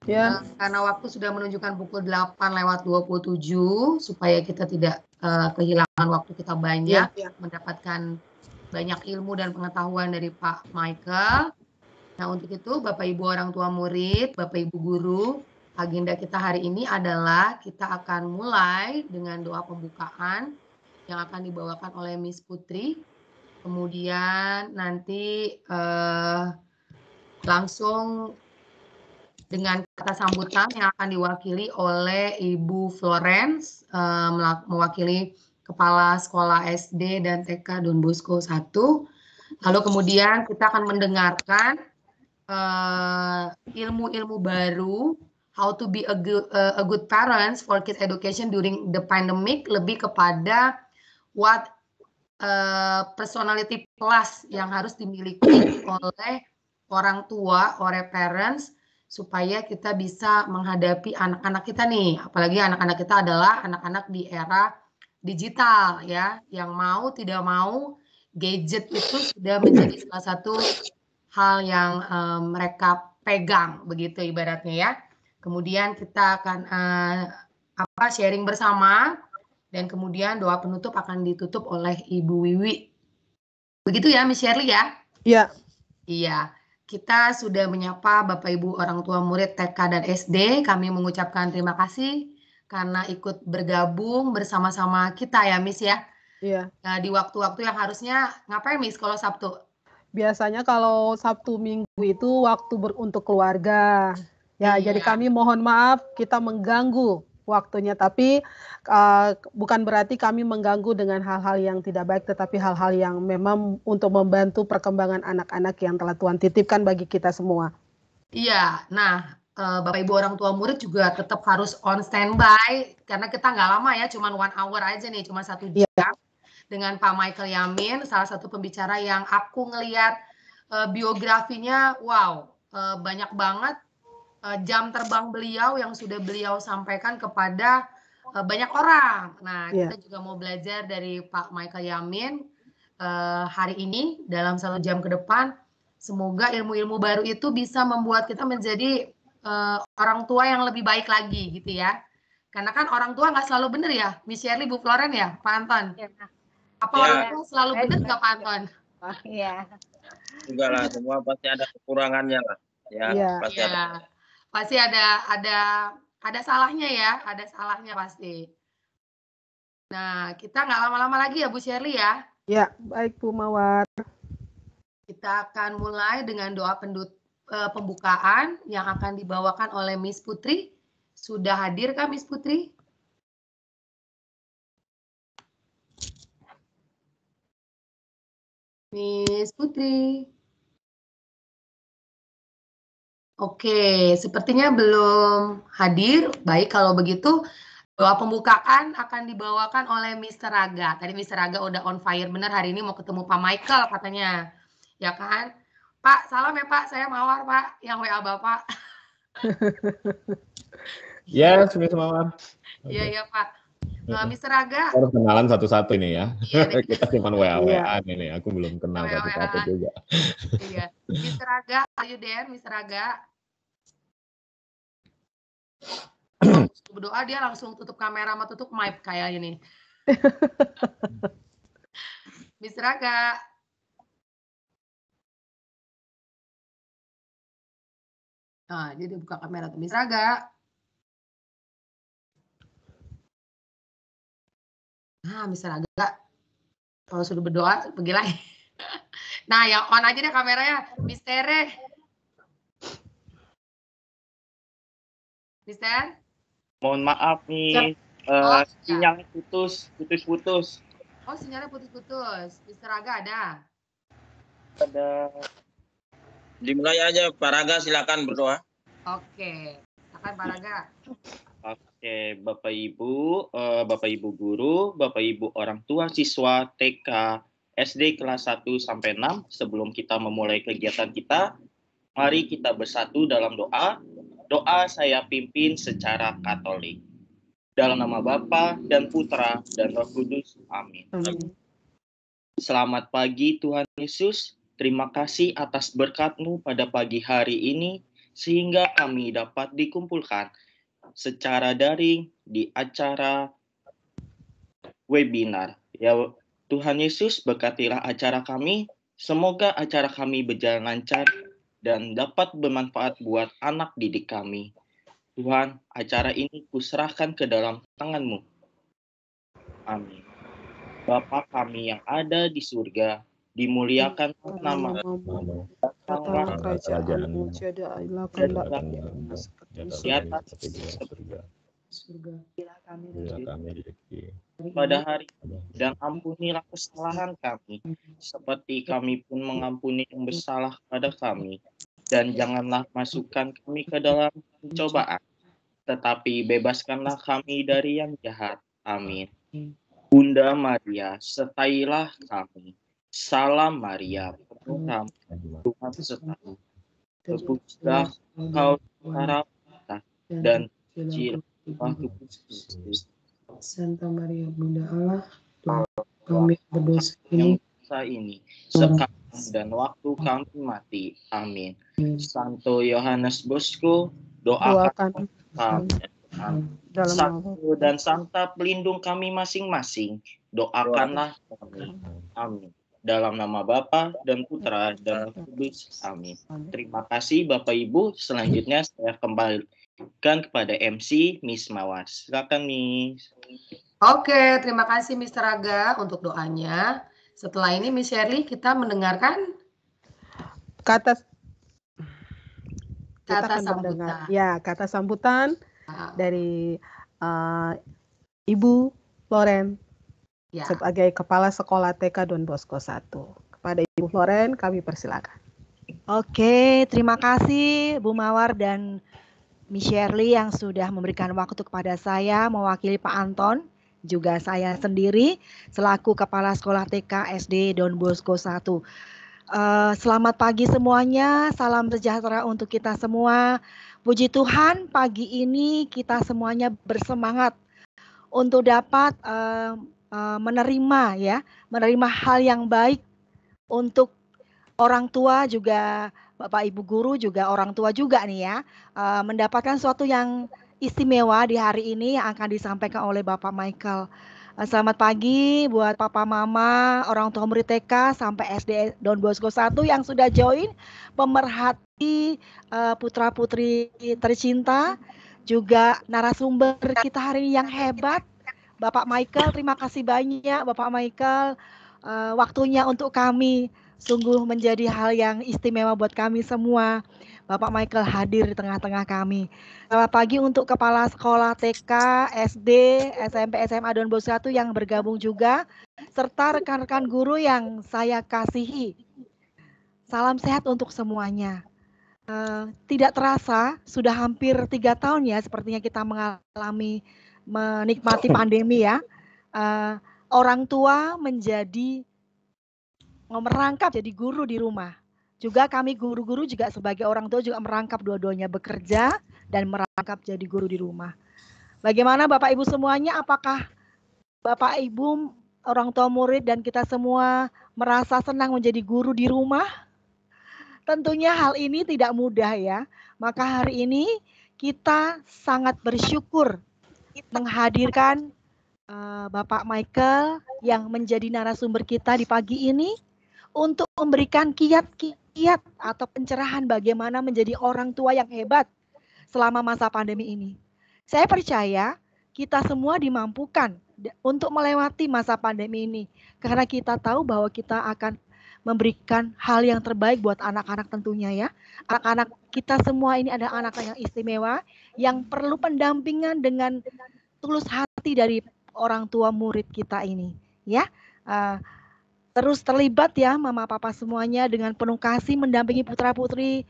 Ya. Karena waktu sudah menunjukkan pukul 8:27 supaya kita tidak kehilangan waktu kita banyak mendapatkan banyak ilmu dan pengetahuan dari Pak Michael. Nah, untuk itu Bapak Ibu orang tua murid, Bapak Ibu guru, agenda kita hari ini adalah kita akan mulai dengan doa pembukaan yang akan dibawakan oleh Miss Putri. Kemudian nanti langsung dengan kata sambutan yang akan diwakili oleh Ibu Florence, mewakili Kepala Sekolah SD dan TK Don Bosco 1. Lalu kemudian kita akan mendengarkan ilmu-ilmu baru, how to be a good parents for kids education during the pandemic, lebih kepada what personality plus yang harus dimiliki oleh orang tua, oleh parents, supaya kita bisa menghadapi anak-anak kita nih, apalagi anak-anak kita adalah anak-anak di era digital ya, yang mau tidak mau gadget itu sudah menjadi salah satu hal yang mereka pegang begitu ibaratnya ya. Kemudian kita akan sharing bersama dan kemudian doa penutup akan ditutup oleh Ibu Wiwi. Begitu ya, Miss Shirley ya? Iya. Iya. Kita sudah menyapa Bapak Ibu orang tua murid TK dan SD. Kami mengucapkan terima kasih karena ikut bergabung bersama-sama kita ya, Miss ya. Iya. Nah, di waktu-waktu yang harusnya ngapain, Miss, kalau Sabtu? Biasanya kalau Sabtu Minggu itu waktu untuk keluarga. Ya, Iya. jadi kami mohon maaf kita mengganggu waktunya, tapi bukan berarti kami mengganggu dengan hal-hal yang tidak baik, tetapi hal-hal yang memang untuk membantu perkembangan anak-anak yang telah Tuhan titipkan bagi kita semua. Iya, nah Bapak Ibu orang tua murid juga tetap harus on standby, karena kita nggak lama ya, cuma 1 hour aja nih, cuma 1 jam. Iya. Dengan Pak Michael Yamin, salah satu pembicara yang aku ngelihat biografinya, wow, banyak banget jam terbang beliau yang sudah beliau sampaikan kepada banyak orang. Nah, kita juga mau belajar dari Pak Michael Yamin hari ini dalam 1 jam ke depan. Semoga ilmu-ilmu baru itu bisa membuat kita menjadi orang tua yang lebih baik lagi gitu ya. Karena kan orang tua nggak selalu benar ya, Miss Shirley, Bu Floren ya, Pak Anton. Apa orang tua selalu benar nggak, Pak Anton? Iya. Enggak lah, semua pasti ada kekurangannya lah. Ya, pasti ada. Pasti ada salahnya ya, ada salahnya pasti. Nah, kita nggak lama-lama lagi ya, Bu Shirley ya. Ya, baik Bu Mawar. Kita akan mulai dengan doa pembukaan yang akan dibawakan oleh Miss Putri. Sudah hadir kah Miss Putri? Miss Putri. Oke, sepertinya belum hadir. Baik, kalau begitu doa pembukaan akan dibawakan oleh Mr. Raga. Tadi Mr. Raga udah on fire bener, hari ini mau ketemu Pak Michael katanya. Ya kan? Pak, salam ya Pak, saya Mawar Pak, yang WA Bapak. Yes, Miss Mawar. Iya, iya Pak. Mr. Raga. Harus kenalan satu-satu ini ya. Iya, kita cuma WA-WA ini. Aku belum kenal satu-satu juga. Iya. Mr. Raga, are you there, Mr. Raga? Berdoa dia langsung tutup kamera sama tutup mic kayak ini. Mr. Raga. Nah, dia buka kamera tuh. Mr. Raga. Nah, Mr. Raga. Kalau sudah berdoa, pergi lagi. Nah, yang on aja deh kameranya. Mister. Mister? Mohon maaf nih, sinyalnya putus-putus. Oh, sinyalnya putus-putus. Mister Raga ada? Ada. Dimulai aja, Pak Raga, silakan berdoa. Oke, silakan Pak Raga. Oke, Bapak Ibu guru, Bapak Ibu orang tua siswa TK, SD kelas 1 sampai 6, sebelum kita memulai kegiatan kita, mari kita bersatu dalam doa. Doa saya pimpin secara Katolik. Dalam nama Bapa dan Putra dan Roh Kudus. Amin. Amin. Selamat pagi Tuhan Yesus. Terima kasih atas berkat-Mu pada pagi hari ini. sehingga kami dapat dikumpulkan secara daring di acara webinar. Ya Tuhan Yesus, berkatilah acara kami. Semoga acara kami berjalan lancar dan dapat bermanfaat buat anak didik kami. Tuhan, acara ini kuserahkan ke dalam tangan-Mu. Amin. Bapa kami yang ada di surga, dimuliakan nama-Mu. Datanglah kerajaan-Mu, jadilah kehendak-Mu di atas surga. Surga. Kami rezeki pada hari dan ampunilah kesalahan kami, seperti kami pun mengampuni yang bersalah kepada kami. Dan janganlah masukkan kami ke dalam pencobaan, tetapi bebaskanlah kami dari yang jahat. Amin. Bunda Maria, sertailah kami. Salam Maria, penuh kasih, Tuhan sertamu. Terpujilah Engkau di antara wanita, dan terpujilah Tuhan Yesus. Santa Maria Bunda Allah, doa kami berdosa ini sekarang dan waktu kami mati. Amin. Santo Yohanes Bosco, doakan kami. Santo dan Santa pelindung kami masing-masing, doakanlah kami. Amin. Dalam nama Bapa dan Putra dan Roh Kudus. Amin. Terima kasih Bapak Ibu. Selanjutnya saya kembalikan kepada MC Miss Mawar. Silakan Miss. Oke, terima kasih Mr. Aga untuk doanya. Setelah ini Miss Shirley, kita mendengarkan kata sambutan. Ya, kata sambutan dari Ibu Loren sebagai Kepala Sekolah TK Don Bosco 1. Kepada Ibu Loren kami persilakan. Oke, terima kasih Bu Mawar dan Miss Shirley yang sudah memberikan waktu kepada saya mewakili Pak Anton, juga saya sendiri selaku Kepala Sekolah TK SD Don Bosco 1. Selamat pagi semuanya, salam sejahtera untuk kita semua. Puji Tuhan, pagi ini kita semuanya bersemangat untuk dapat menerima hal yang baik untuk orang tua juga Bapak Ibu guru juga orang tua juga nih ya, mendapatkan sesuatu yang istimewa di hari ini yang akan disampaikan oleh Bapak Michael. Selamat pagi buat Papa Mama, orang tua murid TK sampai SD Don Bosco 1 yang sudah join, pemerhati putra-putri tercinta, juga narasumber kita hari ini yang hebat, Bapak Michael. Terima kasih banyak Bapak Michael, waktunya untuk kami sungguh menjadi hal yang istimewa buat kami semua. Bapak Michael hadir di tengah-tengah kami. Selamat pagi untuk Kepala Sekolah TK, SD, SMP, SMA Don Bosco 1 yang bergabung juga, serta rekan-rekan guru yang saya kasihi. Salam sehat untuk semuanya. Tidak terasa, sudah hampir 3 tahun ya sepertinya kita menikmati pandemi ya. Orang tua merangkap jadi guru di rumah. Juga kami guru-guru juga sebagai orang tua juga merangkap dua-duanya, bekerja dan merangkap jadi guru di rumah. Bagaimana Bapak Ibu semuanya, apakah Bapak Ibu, orang tua murid dan kita semua merasa senang menjadi guru di rumah? Tentunya hal ini tidak mudah ya. Maka hari ini kita sangat bersyukur menghadirkan Bapak Michael yang menjadi narasumber kita di pagi ini untuk memberikan kiat-kiat atau pencerahan bagaimana menjadi orang tua yang hebat selama masa pandemi ini. Saya percaya kita semua dimampukan untuk melewati masa pandemi ini karena kita tahu bahwa kita akan memberikan hal yang terbaik buat anak-anak tentunya ya. Anak-anak kita semua ini adalah anak yang istimewa yang perlu pendampingan dengan tulus hati dari orang tua murid kita ini ya. Terus terlibat ya mama papa semuanya dengan penuh kasih mendampingi putra-putri,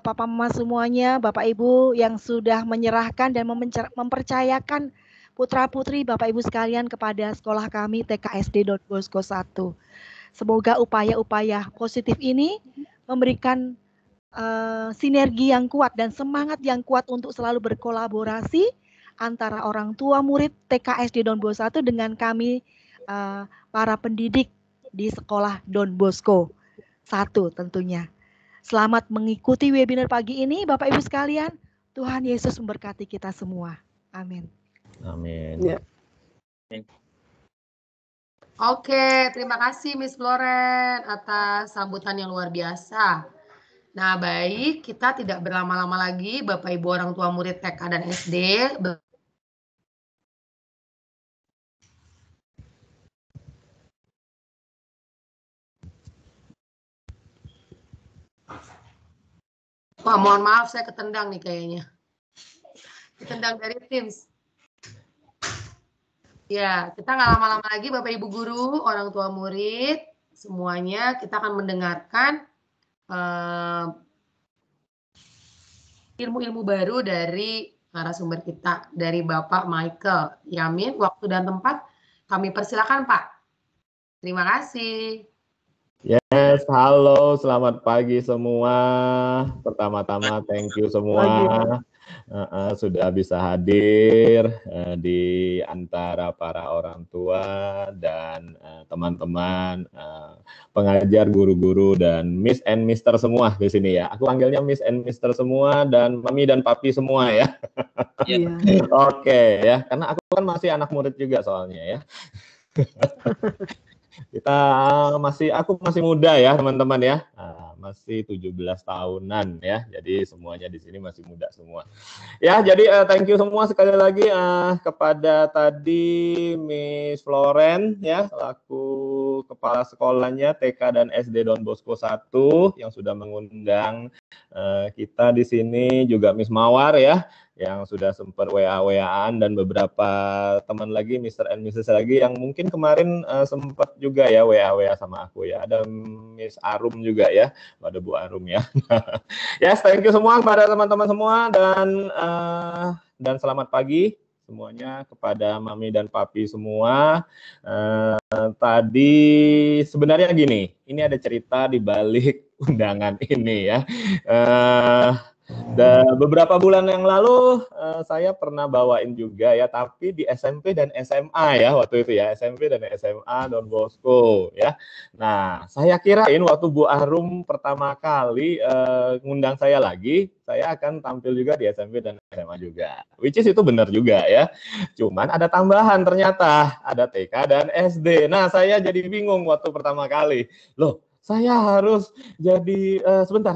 papa mama semuanya, Bapak Ibu yang sudah menyerahkan dan mempercayakan putra-putri Bapak Ibu sekalian kepada sekolah kami TKSD Don Bosco 1. Semoga upaya-upaya positif ini memberikan sinergi yang kuat dan semangat yang kuat untuk selalu berkolaborasi antara orang tua murid TKSD Don Bosco 1 dengan kami para pendidik di sekolah Don Bosco 1 tentunya. Selamat mengikuti webinar pagi ini, Bapak Ibu sekalian. Tuhan Yesus memberkati kita semua. Amin. Amin. Ya. Oke, terima kasih Miss Floren atas sambutan yang luar biasa. Nah, baik, kita tidak berlama-lama lagi, Bapak Ibu orang tua murid TK dan SD. Wah, mohon maaf, saya ketendang nih kayaknya. Ketendang dari Teams. Ya, kita nggak lama-lama lagi, Bapak Ibu guru, orang tua murid, semuanya kita akan mendengarkan ilmu-ilmu baru dari narasumber kita, dari Bapak Michael Yamin. Waktu dan tempat kami persilakan, Pak. Terima kasih. Yes, halo, selamat pagi semua. Pertama-tama thank you semua sudah bisa hadir di antara para orang tua dan teman-teman pengajar, guru-guru dan Miss and Mister semua di sini ya. Aku panggilnya Miss and Mister semua dan Mami dan Papi semua ya. Iya. Oke ya, karena aku kan masih anak murid juga soalnya ya. Aku masih muda ya teman-teman ya, masih 17 tahunan ya, jadi semuanya di sini masih muda semua. Ya, jadi thank you semua sekali lagi kepada tadi Miss Floren ya, selaku kepala sekolahnya TK dan SD Don Bosco 1 yang sudah mengundang kita di sini, juga Miss Mawar ya, yang sudah sempat WA-WA-an, dan beberapa teman lagi, Mr. and Mrs. lagi yang mungkin kemarin sempat juga ya WA-WA sama aku ya. Ada Miss Arum juga ya, ada Bu Arum ya. Yes, thank you semua kepada teman-teman semua, dan selamat pagi semuanya kepada Mami dan Papi semua. Tadi sebenarnya gini, ini ada cerita di balik undangan ini ya. Dan beberapa bulan yang lalu saya pernah bawain juga ya, tapi di SMP dan SMA ya waktu itu ya, SMP dan SMA Don Bosco ya. Nah, saya kirain waktu Bu Arum pertama kali ngundang saya lagi, saya akan tampil juga di SMP dan SMA juga. Which is itu benar juga ya. Cuman ada tambahan, ternyata ada TK dan SD. Nah, saya jadi bingung waktu pertama kali. Loh, saya harus jadi sebentar.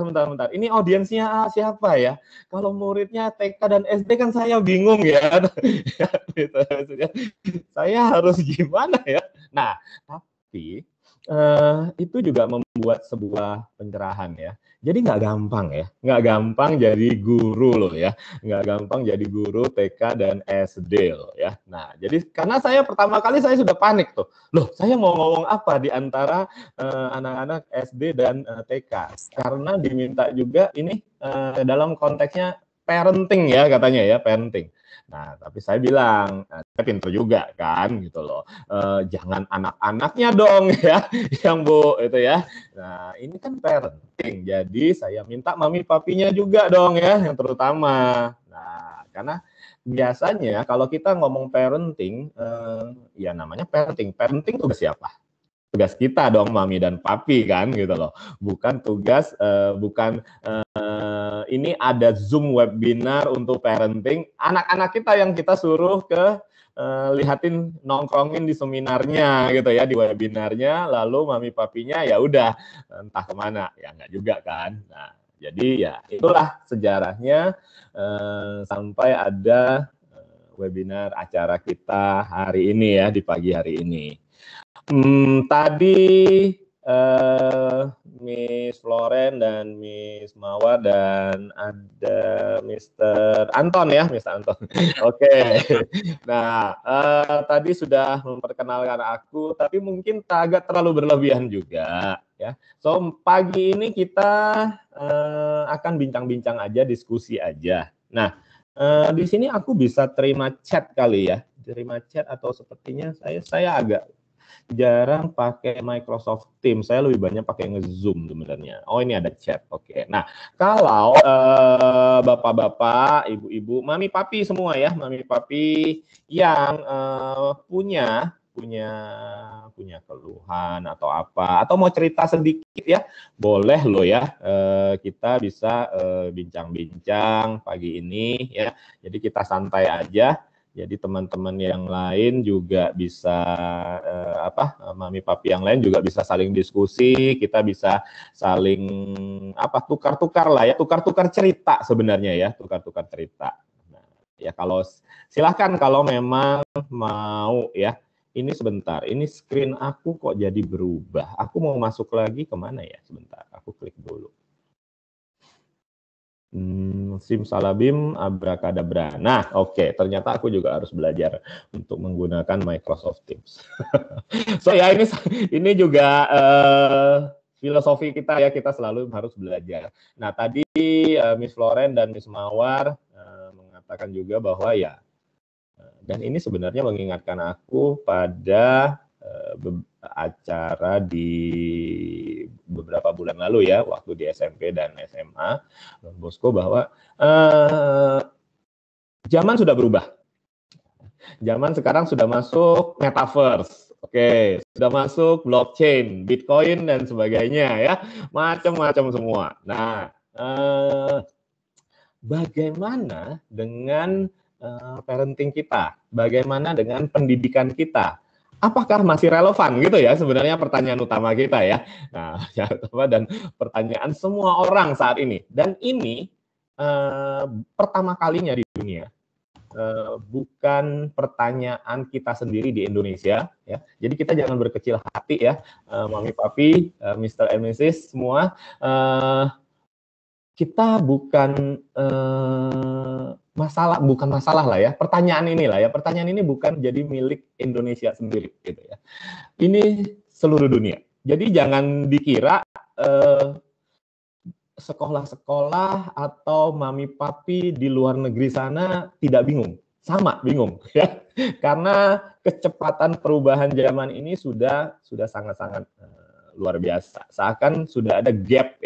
Ini audiensnya siapa ya? Kalau muridnya TK dan SD kan saya bingung ya. Gitu, saya harus gimana ya? Nah, tapi itu juga membuat sebuah pencerahan ya. Jadi nggak gampang jadi guru loh ya, nggak gampang jadi guru TK dan SD loh ya. Nah, jadi karena saya pertama kali saya sudah panik tuh, loh saya mau ngomong apa di antara anak-anak SD dan TK, karena diminta juga ini dalam konteksnya parenting ya, katanya ya, parenting. Nah, tapi saya bilang, saya pintar juga kan gitu loh, jangan anak-anaknya dong ya yang Bu itu ya. Nah, ini kan parenting, jadi saya minta mami papinya juga dong ya, yang terutama. Nah, karena biasanya kalau kita ngomong parenting, ya namanya parenting tugas siapa? Tugas kita dong, mami dan papi kan gitu loh. Bukan tugas, ini ada Zoom webinar untuk parenting, anak-anak kita yang kita suruh ke lihatin, nongkrongin di seminarnya gitu ya, di webinarnya, lalu mami papinya ya udah entah kemana, ya enggak juga kan. Nah, jadi ya itulah sejarahnya sampai ada webinar acara kita hari ini ya, di pagi hari ini. Tadi Miss Floren dan Miss Mawar dan ada Mr. Anton ya, Mr. Anton. Oke. Nah, tadi sudah memperkenalkan aku, tapi mungkin agak terlalu berlebihan juga ya. So pagi ini kita akan bincang-bincang aja, diskusi aja. Nah, di sini aku bisa terima chat kali ya, terima chat, atau sepertinya saya agak jarang pakai Microsoft Teams, saya lebih banyak pakai nge-Zoom sebenarnya. Oh, ini ada chat, oke. Nah, kalau bapak-bapak, ibu-ibu, mami papi semua ya, mami papi yang punya punya keluhan atau apa, atau mau cerita sedikit ya, boleh loh ya. Kita bisa bincang-bincang pagi ini ya. Jadi kita santai aja. Jadi teman-teman yang lain juga bisa mami papi yang lain juga bisa saling diskusi, kita bisa saling tukar-tukar lah ya, tukar-tukar cerita sebenarnya ya, tukar-tukar cerita. Nah, ya kalau silahkan kalau memang mau ya. Ini sebentar, ini screen aku kok jadi berubah. Aku mau masuk lagi kemana ya? Sebentar, aku klik dulu. Simsalabim abrakadabra. Nah, oke, ternyata aku juga harus belajar untuk menggunakan Microsoft Teams. So ya ini juga filosofi kita ya, kita selalu harus belajar. Nah, tadi Miss Floren dan Miss Mawar mengatakan juga bahwa ya, dan ini sebenarnya mengingatkan aku pada acara di beberapa bulan lalu ya, waktu di SMP dan SMA Don Bosco, bahwa zaman sudah berubah. Zaman sekarang sudah masuk metaverse, oke, sudah masuk blockchain, Bitcoin dan sebagainya ya, macam-macam semua. Nah, bagaimana dengan parenting kita? Bagaimana dengan pendidikan kita? Apakah masih relevan gitu ya, sebenarnya pertanyaan utama kita ya. Nah, dan pertanyaan semua orang saat ini. Dan ini pertama kalinya di dunia. Bukan pertanyaan kita sendiri di Indonesia ya. Jadi kita jangan berkecil hati ya, mami papi, Mr. and Mrs. semua. Kita bukan masalah lah ya. Pertanyaan ini bukan jadi milik Indonesia sendiri gitu ya. Ini seluruh dunia. Jadi jangan dikira sekolah-sekolah atau mami papi di luar negeri sana tidak bingung. Sama bingung ya. Karena kecepatan perubahan zaman ini sudah sangat-sangat luar biasa. Seakan sudah ada gap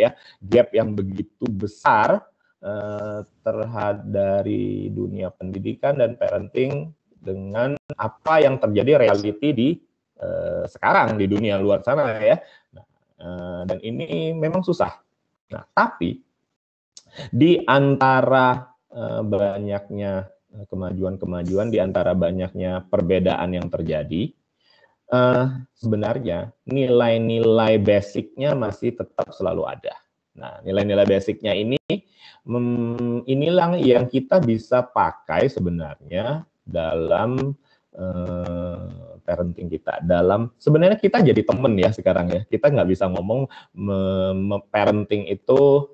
yang begitu besar terhadap dari dunia pendidikan dan parenting dengan apa yang terjadi reality di sekarang di dunia luar sana ya. Dan ini memang susah. Nah, tapi di antara banyaknya kemajuan-kemajuan, di antara banyaknya perbedaan yang terjadi, sebenarnya nilai-nilai basicnya masih tetap selalu ada. Nah, nilai-nilai basicnya inilah yang kita bisa pakai sebenarnya dalam parenting kita. Sebenarnya kita jadi temen ya sekarang ya. Kita nggak bisa ngomong parenting itu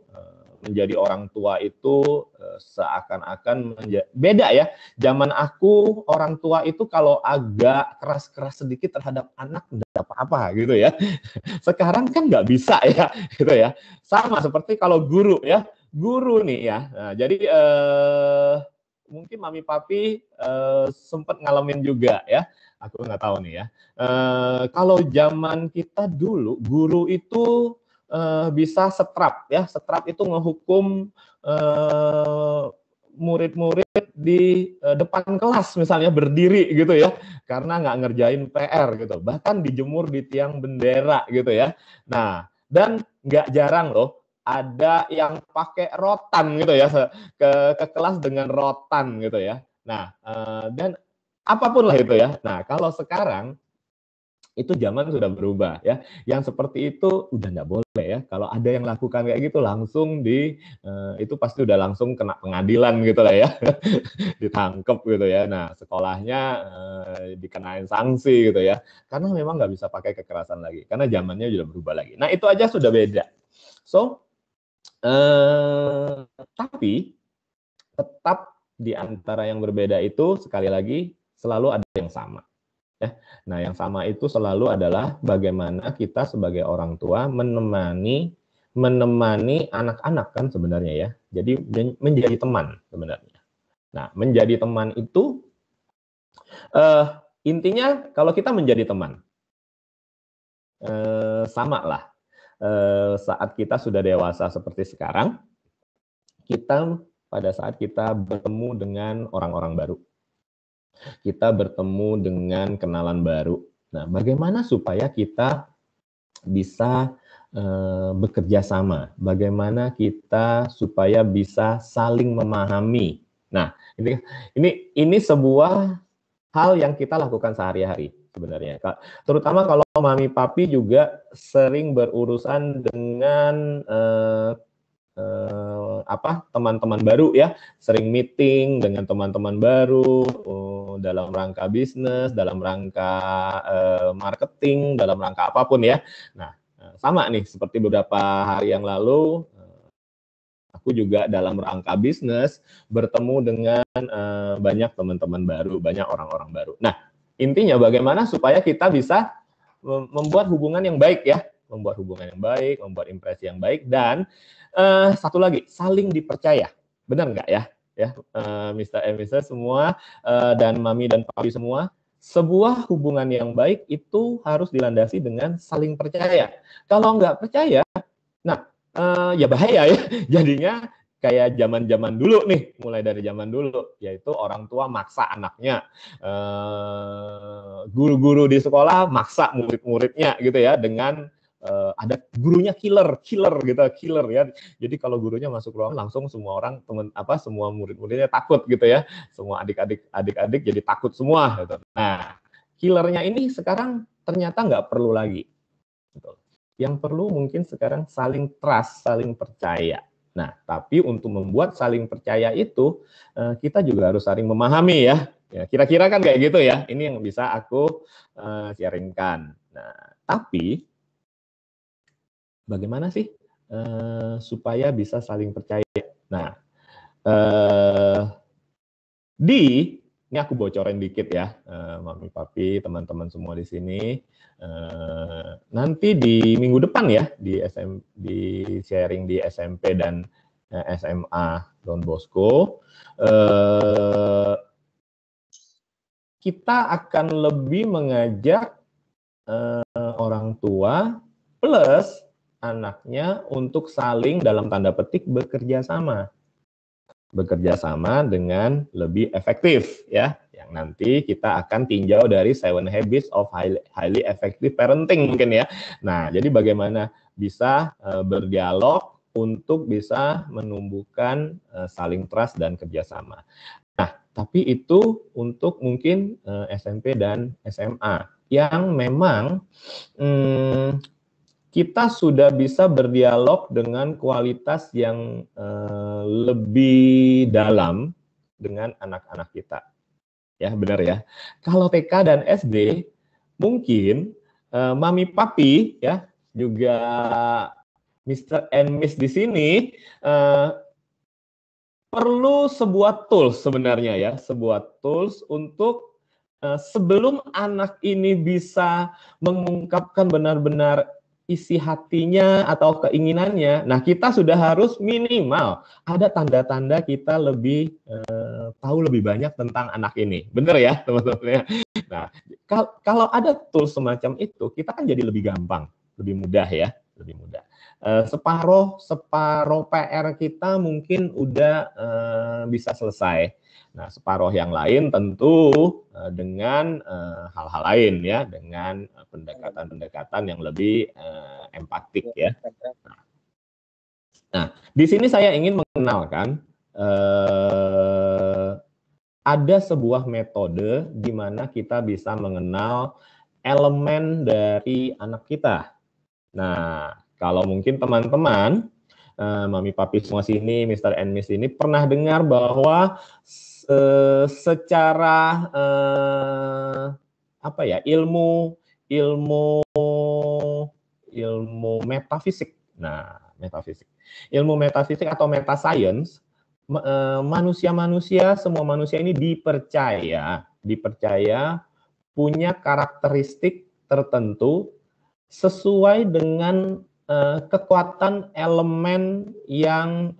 menjadi orang tua itu seakan-akan beda ya. Zaman aku orang tua itu kalau agak keras-keras sedikit terhadap anak enggak apa-apa gitu ya. Sekarang kan nggak bisa ya gitu ya. Sama seperti kalau guru ya. Guru nih ya. Nah, jadi mungkin mami papi sempat ngalamin juga ya. Aku nggak tahu nih ya. Kalau zaman kita dulu guru itu bisa setrap ya. Setrap itu ngehukum murid-murid di depan kelas misalnya berdiri gitu ya, karena nggak ngerjain PR gitu, bahkan dijemur di tiang bendera gitu ya. Nah, dan nggak jarang loh ada yang pakai rotan gitu ya, ke kelas dengan rotan gitu ya. Nah, dan apapun lah itu ya. Nah, kalau sekarang itu zaman sudah berubah ya. Yang seperti itu udah nggak boleh ya. Kalau ada yang lakukan kayak gitu langsung itu pasti udah langsung kena pengadilan gitu lah ya. Ditangkep gitu ya. Nah, sekolahnya dikenain sanksi gitu ya. Karena memang nggak bisa pakai kekerasan lagi. Karena zamannya sudah berubah lagi. Nah, itu aja sudah beda. So, tapi tetap di antara yang berbeda itu sekali lagi selalu ada yang sama. Ya. Nah, yang sama itu selalu adalah bagaimana kita sebagai orang tua menemani anak-anak kan sebenarnya ya. Jadi menjadi teman sebenarnya. Nah, menjadi teman itu intinya kalau kita menjadi teman sama lah. Saat kita sudah dewasa seperti sekarang, pada saat kita bertemu dengan orang-orang baru, kita bertemu dengan kenalan baru, Nah, bagaimana supaya kita bisa bekerja sama? Bagaimana kita supaya bisa saling memahami? Nah, ini sebuah hal yang kita lakukan sehari-hari sebenarnya. Terutama kalau mami papi juga sering berurusan dengan teman-teman baru ya, sering meeting dengan teman-teman baru dalam rangka bisnis, dalam rangka marketing, dalam rangka apapun ya. Nah, sama nih seperti beberapa hari yang lalu aku juga dalam rangka bisnis bertemu dengan banyak teman-teman baru, banyak orang-orang baru. Nah, intinya bagaimana supaya kita bisa membuat hubungan yang baik ya, membuat hubungan yang baik, membuat impresi yang baik, dan satu lagi, saling dipercaya. Benar nggak ya? Mr. and Mrs. semua, dan Mami dan Papi semua, sebuah hubungan yang baik itu harus dilandasi dengan saling percaya. Kalau nggak percaya, nah, ya bahaya ya. Jadinya kayak zaman-zaman dulu nih, mulai dari zaman dulu, yaitu orang tua maksa anaknya, guru-guru di sekolah maksa murid-muridnya gitu ya, dengan ada gurunya killer gitu ya. Jadi kalau gurunya masuk ruangan langsung semua orang semua murid-muridnya takut gitu ya. Semua adik-adik jadi takut semua gitu. Nah, killernya ini sekarang ternyata nggak perlu lagi. Gitu. Yang perlu mungkin sekarang saling trust, saling percaya. Nah, tapi untuk membuat saling percaya itu kita juga harus saling memahami ya. Kira-kira kan kayak gitu ya. Ini yang bisa aku sharingkan. Nah, tapi bagaimana sih supaya bisa saling percaya? Nah, ini aku bocorin dikit ya, Mami Papi, teman-teman semua di sini. Nanti di minggu depan ya, di sharing di SMP dan SMA Don Bosco, kita akan lebih mengajak orang tua plus anaknya untuk saling dalam tanda petik bekerja sama dengan lebih efektif ya, yang nanti kita akan tinjau dari 7 Habits of Highly Effective Parenting mungkin ya. Nah, jadi bagaimana bisa berdialog untuk bisa menumbuhkan saling trust dan kerjasama. Nah, tapi itu untuk mungkin SMP dan SMA yang memang kita sudah bisa berdialog dengan kualitas yang lebih dalam dengan anak-anak kita. Ya, benar ya. Kalau TK dan SD, mungkin Mami Papi ya, juga Mr. and Miss di sini perlu sebuah tools sebenarnya ya, sebuah tools untuk sebelum anak ini bisa mengungkapkan benar-benar isi hatinya atau keinginannya, nah kita sudah harus minimal ada tanda-tanda kita lebih tahu lebih banyak tentang anak ini. Benar ya teman-teman? Nah, kalau ada tools semacam itu, kita kan jadi lebih gampang, lebih mudah ya, lebih mudah. Separuh PR kita mungkin udah bisa selesai. Nah, separuh yang lain tentu dengan hal-hal lain ya, dengan pendekatan-pendekatan yang lebih empatik ya. Nah, di sini saya ingin mengenalkan ada sebuah metode di mana kita bisa mengenal elemen dari anak kita. Nah, kalau mungkin teman-teman, Mami Papi semua sini, Mr. and Miss ini pernah dengar bahwa secara ilmu metafisik. Nah, metafisik. Ilmu metafisik atau metascience, semua manusia ini dipercaya punya karakteristik tertentu sesuai dengan kekuatan elemen yang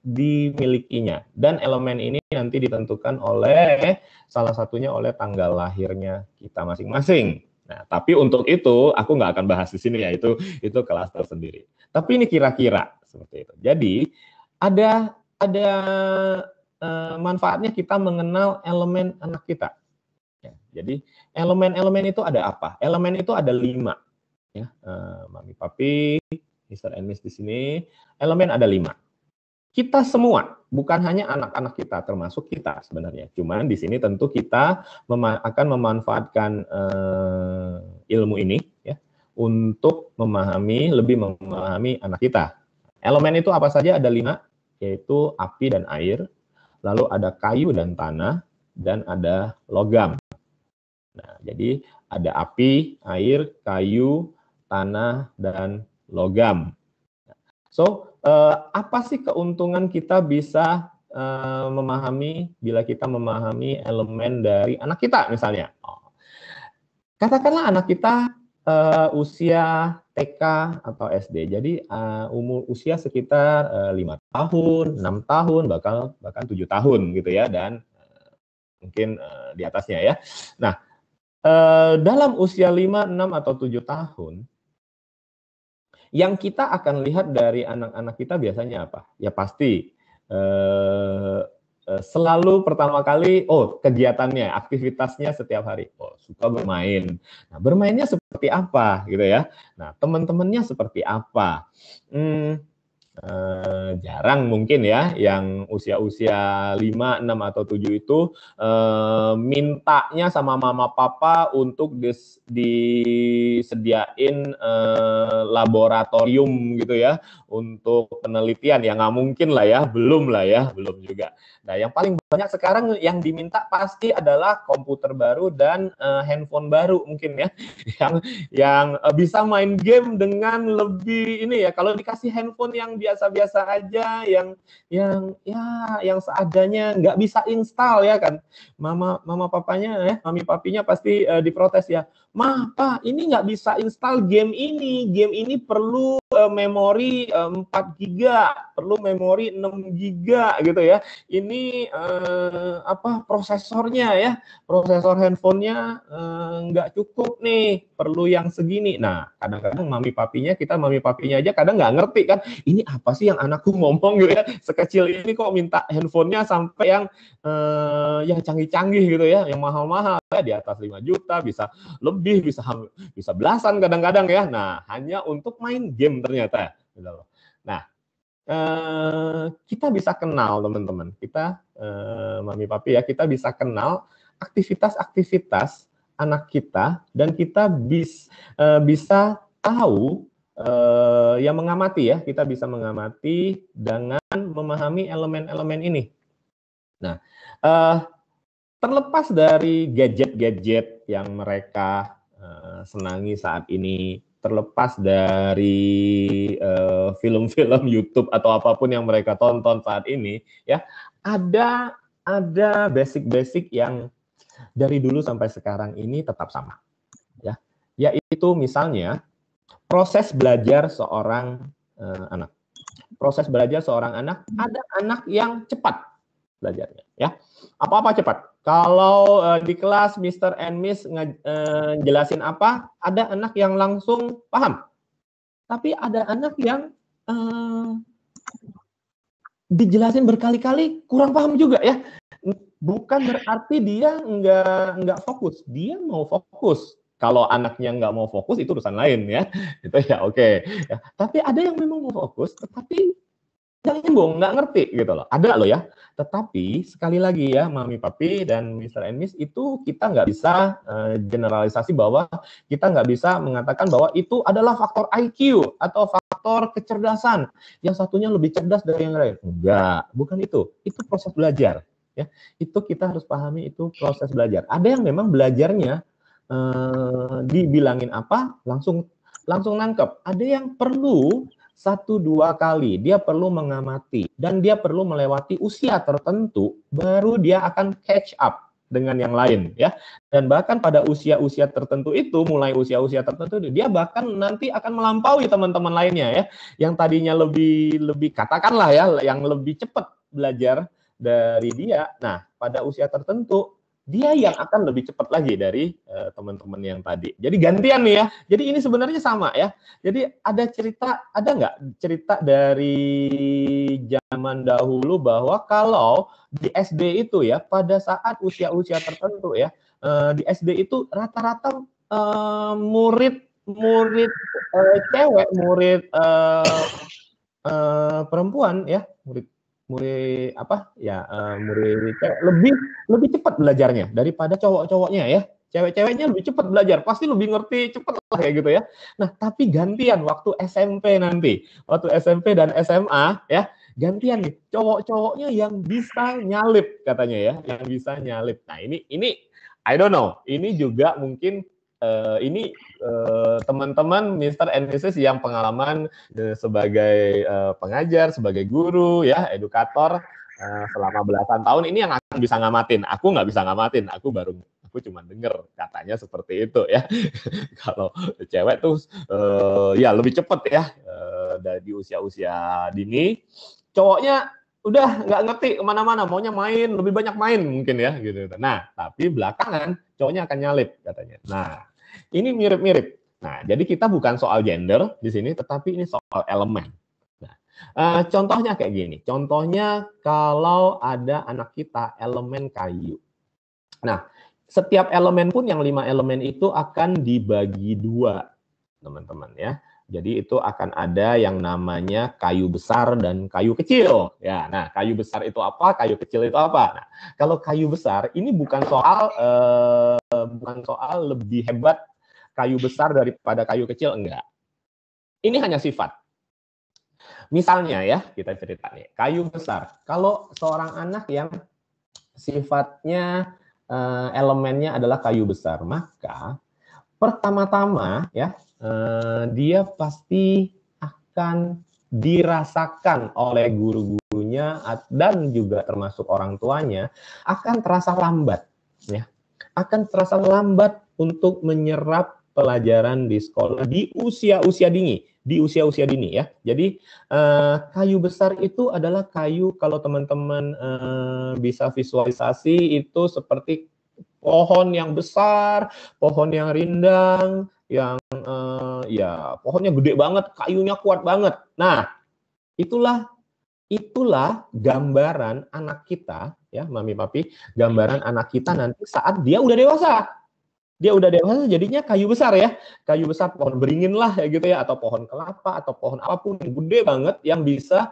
dimilikinya, dan elemen ini nanti ditentukan oleh salah satunya oleh tanggal lahirnya kita masing-masing. Nah, tapi untuk itu aku nggak akan bahas di sini ya, itu kelas tersendiri. Tapi ini kira-kira seperti itu. Jadi ada manfaatnya kita mengenal elemen anak kita. Jadi elemen-elemen itu ada apa? Elemen itu ada 5. Ya, Mami Papi, Mr. and Miss di sini, elemen ada 5. Kita semua, bukan hanya anak-anak kita, termasuk kita sebenarnya. Cuman di sini tentu kita akan memanfaatkan ilmu ini ya untuk lebih memahami anak kita. Elemen itu apa saja? Ada 5, yaitu api dan air, lalu ada kayu dan tanah, dan ada logam. Nah, jadi ada api, air, kayu, tanah, dan logam. So, apa sih keuntungan kita bisa memahami bila kita memahami elemen dari anak kita misalnya? Katakanlah anak kita usia TK atau SD, jadi usia sekitar 5 tahun, 6 tahun, bahkan 7 tahun gitu ya, dan mungkin di atasnya ya. Nah, dalam usia 5, 6, atau 7 tahun, yang kita akan lihat dari anak-anak kita biasanya apa? Ya pasti selalu pertama kali, kegiatannya, aktivitasnya setiap hari. Suka bermain. Nah, bermainnya seperti apa gitu ya? Nah, teman-temannya seperti apa? Jarang mungkin ya yang usia-usia 5, 6, atau 7 itu mintanya sama mama papa untuk disediain laboratorium gitu ya untuk penelitian. Ya nggak mungkin lah ya, belum juga. Nah, yang paling banyak sekarang yang diminta pasti adalah komputer baru dan handphone baru mungkin ya, yang bisa main game dengan lebih ini ya. Kalau dikasih handphone yang biasa-biasa aja, yang seadanya, nggak bisa install ya kan, mami papinya pasti diprotes ya. Ma, Pa, ini nggak bisa install game ini perlu memori 4 giga, perlu memori 6 giga gitu ya. Ini prosesornya ya, prosesor handphonenya nggak cukup nih, perlu yang segini. Nah, kadang-kadang mami papinya aja kadang nggak ngerti kan, ini apa sih yang anakku ngomong gitu ya, sekecil ini kok minta handphonenya sampai yang canggih-canggih gitu ya, yang mahal-mahal ya, di atas 5 juta, bisa lebih, bisa belasan kadang-kadang ya. Nah, hanya untuk main game ternyata gitu loh. Nah, kita bisa kenal teman-teman, kita mami papi ya, kita bisa kenal aktivitas-aktivitas anak kita, dan kita bisa tahu yang mengamati ya, kita bisa mengamati dengan memahami elemen-elemen ini. Nah, terlepas dari gadget-gadget yang mereka senangi saat ini, terlepas dari film-film YouTube atau apapun yang mereka tonton saat ini, ya ada basic-basic yang dari dulu sampai sekarang ini tetap sama, ya, yaitu misalnya proses belajar seorang anak. Proses belajar seorang anak, ada anak yang cepat belajarnya, ya, apa-apa cepat. Kalau di kelas Mr. and Miss jelasin apa, ada anak yang langsung paham. Tapi ada anak yang dijelasin berkali-kali kurang paham juga ya. Bukan berarti dia nggak fokus, dia mau fokus. Kalau anaknya nggak mau fokus itu urusan lain ya, itu ya oke. Ya, tapi ada yang memang mau fokus, tetapi yang nyambung, nggak ngerti gitu loh. Ada loh ya. Tetapi sekali lagi ya, Mami Papi dan Mr. and Miss, itu kita nggak bisa generalisasi, bahwa kita nggak bisa mengatakan bahwa itu adalah faktor IQ atau faktor kecerdasan. Yang satunya lebih cerdas dari yang lain. Enggak, bukan itu. Itu proses belajar. Ya, itu kita harus pahami, itu proses belajar. Ada yang memang belajarnya dibilangin apa langsung nangkep. Ada yang perlu 1-2 kali, dia perlu mengamati, dan dia perlu melewati usia tertentu baru dia akan catch up dengan yang lain ya. Dan bahkan pada usia-usia tertentu itu, mulai usia-usia tertentu dia bahkan nanti akan melampaui teman-teman lainnya ya, yang tadinya lebih katakanlah ya, yang lebih cepat belajar dari dia. Nah, pada usia tertentu dia yang akan lebih cepat lagi dari teman-teman yang tadi. Jadi gantian nih ya. Jadi ini sebenarnya sama ya. Jadi ada nggak cerita dari zaman dahulu bahwa kalau di SD itu ya, pada saat usia-usia tertentu ya, di SD itu rata-rata murid cewek, murid perempuan ya, murid cewek lebih cepat belajarnya daripada cowok-cowoknya ya. Cewek-ceweknya lebih cepat belajar, pasti lebih ngerti cepat lah kayak gitu ya. Nah, tapi gantian waktu SMP nanti, waktu SMP dan SMA ya, gantian nih cowok-cowoknya yang bisa nyalip katanya ya, yang bisa nyalip. Nah, ini I don't know, ini juga mungkin teman-teman Mr. and Mrs. yang pengalaman sebagai pengajar, sebagai guru, ya, edukator selama belasan tahun ini yang akan bisa ngamatin. Aku nggak bisa ngamatin, aku cuma denger katanya seperti itu ya. Kalau cewek tuh ya lebih cepet ya dari usia-usia dini. Cowoknya udah nggak ngerti kemana-mana, maunya main, lebih banyak main mungkin ya gitu. Nah, tapi belakangan cowoknya akan nyalip katanya. Nah, ini mirip-mirip. Nah, jadi kita bukan soal gender di sini, tetapi ini soal elemen. Nah, contohnya kayak gini. Contohnya kalau ada anak kita elemen kayu. Nah, setiap elemen pun yang 5 elemen itu akan dibagi 2, teman-teman ya. Jadi itu akan ada yang namanya kayu besar dan kayu kecil. Ya, nah kayu besar itu apa? Kayu kecil itu apa? Nah, kalau kayu besar ini bukan soal lebih hebat kayu besar daripada kayu kecil, enggak. Ini hanya sifat. Misalnya ya, kita cerita nih, kayu besar. Kalau seorang anak yang sifatnya elemennya adalah kayu besar, maka pertama-tama ya dia pasti akan dirasakan oleh guru-gurunya dan juga termasuk orang tuanya akan terasa lambat ya. Akan terasa lambat untuk menyerap pelajaran di sekolah di usia-usia dini ya. Jadi kayu besar itu adalah kayu, kalau teman-teman bisa visualisasi itu seperti pohon yang besar, pohon yang rindang, yang ya pohonnya gede banget, kayunya kuat banget. Nah, itulah gambaran anak kita ya, Mami Papi, gambaran anak kita nanti saat dia udah dewasa. Dia udah dewasa jadinya kayu besar ya. Kayu besar, pohon beringin lah ya gitu ya, atau pohon kelapa atau pohon apapun yang gede banget yang bisa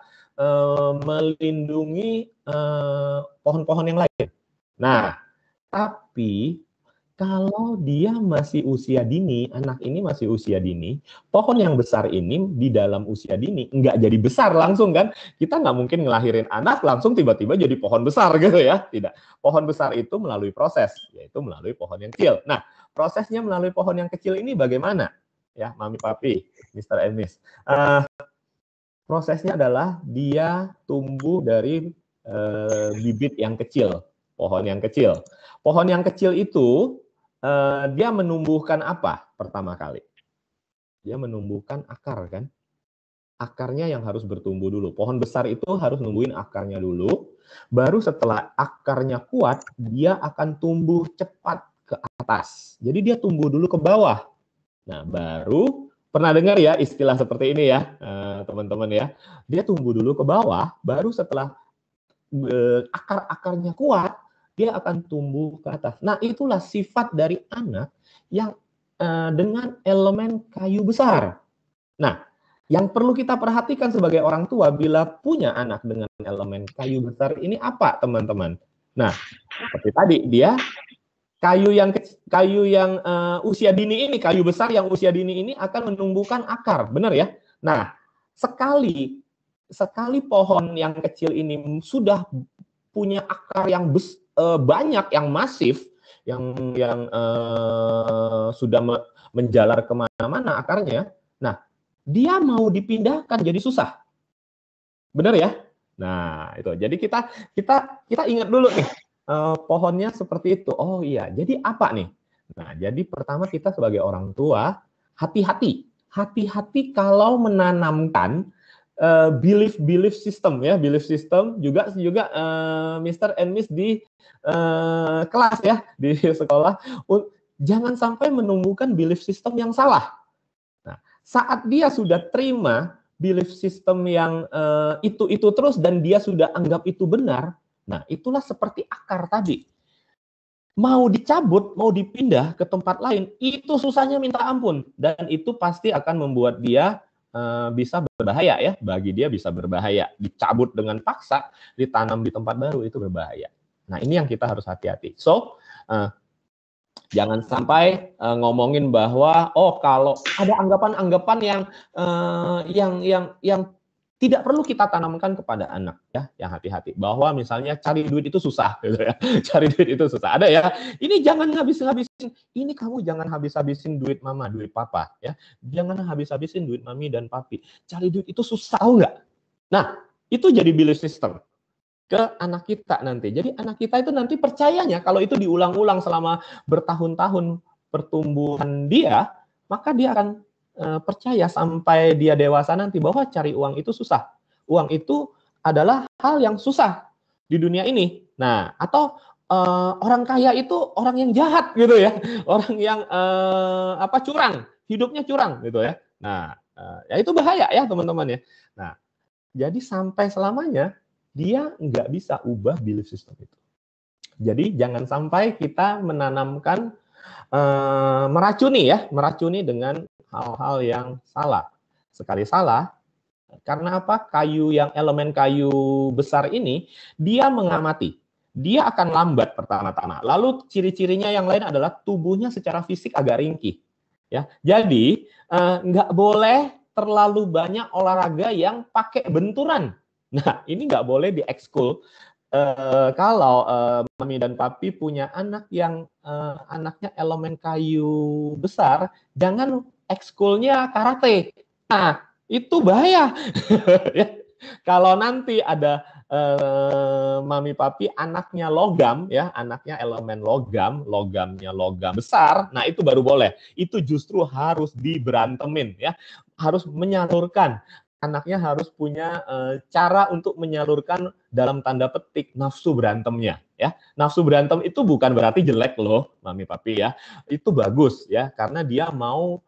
melindungi pohon-pohon yang lain. Nah, tapi kalau dia masih usia dini, anak ini masih usia dini, pohon yang besar ini di dalam usia dini nggak jadi besar langsung kan? Kita nggak mungkin ngelahirin anak langsung tiba-tiba jadi pohon besar gitu ya, tidak. Pohon besar itu melalui proses, yaitu melalui pohon yang kecil. Nah, prosesnya melalui pohon yang kecil ini bagaimana? Ya, Mami Papi, Mr. and Miss. Prosesnya adalah dia tumbuh dari bibit yang kecil, pohon yang kecil. Pohon yang kecil itu dia menumbuhkan apa pertama kali? Dia menumbuhkan akar kan? Akarnya yang harus bertumbuh dulu. Pohon besar itu harus nungguin akarnya dulu. Baru setelah akarnya kuat, dia akan tumbuh cepat ke atas. Jadi dia tumbuh dulu ke bawah. Nah, baru pernah dengar ya istilah seperti ini ya, teman-teman ya. Dia tumbuh dulu ke bawah, baru setelah akar-akarnya kuat, dia akan tumbuh ke atas. Nah, itulah sifat dari anak yang dengan elemen kayu besar. Nah, yang perlu kita perhatikan sebagai orang tua bila punya anak dengan elemen kayu besar ini apa, teman-teman? Nah, seperti tadi, dia kayu yang usia dini ini, kayu besar yang usia dini ini akan menumbuhkan akar, benar ya? Nah, sekali pohon yang kecil ini sudah punya akar yang banyak, yang masif, yang sudah menjalar kemana-mana akarnya. Nah, dia mau dipindahkan jadi susah, benar ya? Nah, itu. Jadi kita ingat dulu nih, pohonnya seperti itu. Oh iya, jadi apa nih? Nah, jadi pertama kita sebagai orang tua hati-hati kalau menanamkan belief system ya, belief system juga Mr. and Miss di kelas ya, di sekolah, jangan sampai menumbuhkan belief system yang salah. Nah, saat dia sudah terima belief system yang itu terus dan dia sudah anggap itu benar, nah itulah seperti akar tadi. Mau dicabut, mau dipindah ke tempat lain, itu susahnya minta ampun dan itu pasti akan membuat dia bisa berbahaya ya, bagi dia bisa berbahaya. Dicabut dengan paksa, ditanam di tempat baru itu berbahaya. Nah ini yang kita harus hati-hati. So jangan sampai ngomongin bahwa kalau ada anggapan-anggapan yang tidak perlu kita tanamkan kepada anak ya, yang hati-hati bahwa misalnya cari duit itu susah gitu ya. Cari duit itu susah. Ada ya. Ini jangan habis-habisin. Ini kamu jangan habis-habisin duit mama, duit papa ya. Jangan habis-habisin duit mami dan papi. Cari duit itu susah, tahu nggak? Nah, itu jadi belief system ke anak kita nanti. Jadi anak kita itu nanti percayanya kalau itu diulang-ulang selama bertahun-tahun pertumbuhan dia, maka dia akan percaya sampai dia dewasa nanti bahwa cari uang itu susah. Uang itu adalah hal yang susah di dunia ini. Nah, atau orang kaya itu orang yang jahat gitu ya. Orang yang curang, hidupnya curang gitu ya. Nah, ya itu bahaya ya teman-teman ya. Nah, jadi sampai selamanya dia nggak bisa ubah belief system itu. Jadi jangan sampai kita menanamkan meracuni dengan hal-hal yang salah. Sekali salah, karena apa? Elemen kayu besar ini, dia mengamati. Dia akan lambat pertama-tama. Lalu ciri-cirinya yang lain adalah tubuhnya secara fisik agak ringkih. Ya, jadi nggak boleh terlalu banyak olahraga yang pakai benturan. Nah, ini nggak boleh diekskul. Kalau mami dan papi punya anak yang anaknya elemen kayu besar, jangan ekskulnya karate. Nah, itu bahaya. Kalau nanti ada mami papi anaknya logam, ya, anaknya elemen logamnya logam besar, nah itu baru boleh. Itu justru harus diberantemin, ya, harus menyalurkan. Anaknya harus punya cara untuk menyalurkan dalam tanda petik nafsu berantemnya, ya. Nafsu berantem itu bukan berarti jelek loh, mami papi ya. Itu bagus ya, karena dia mau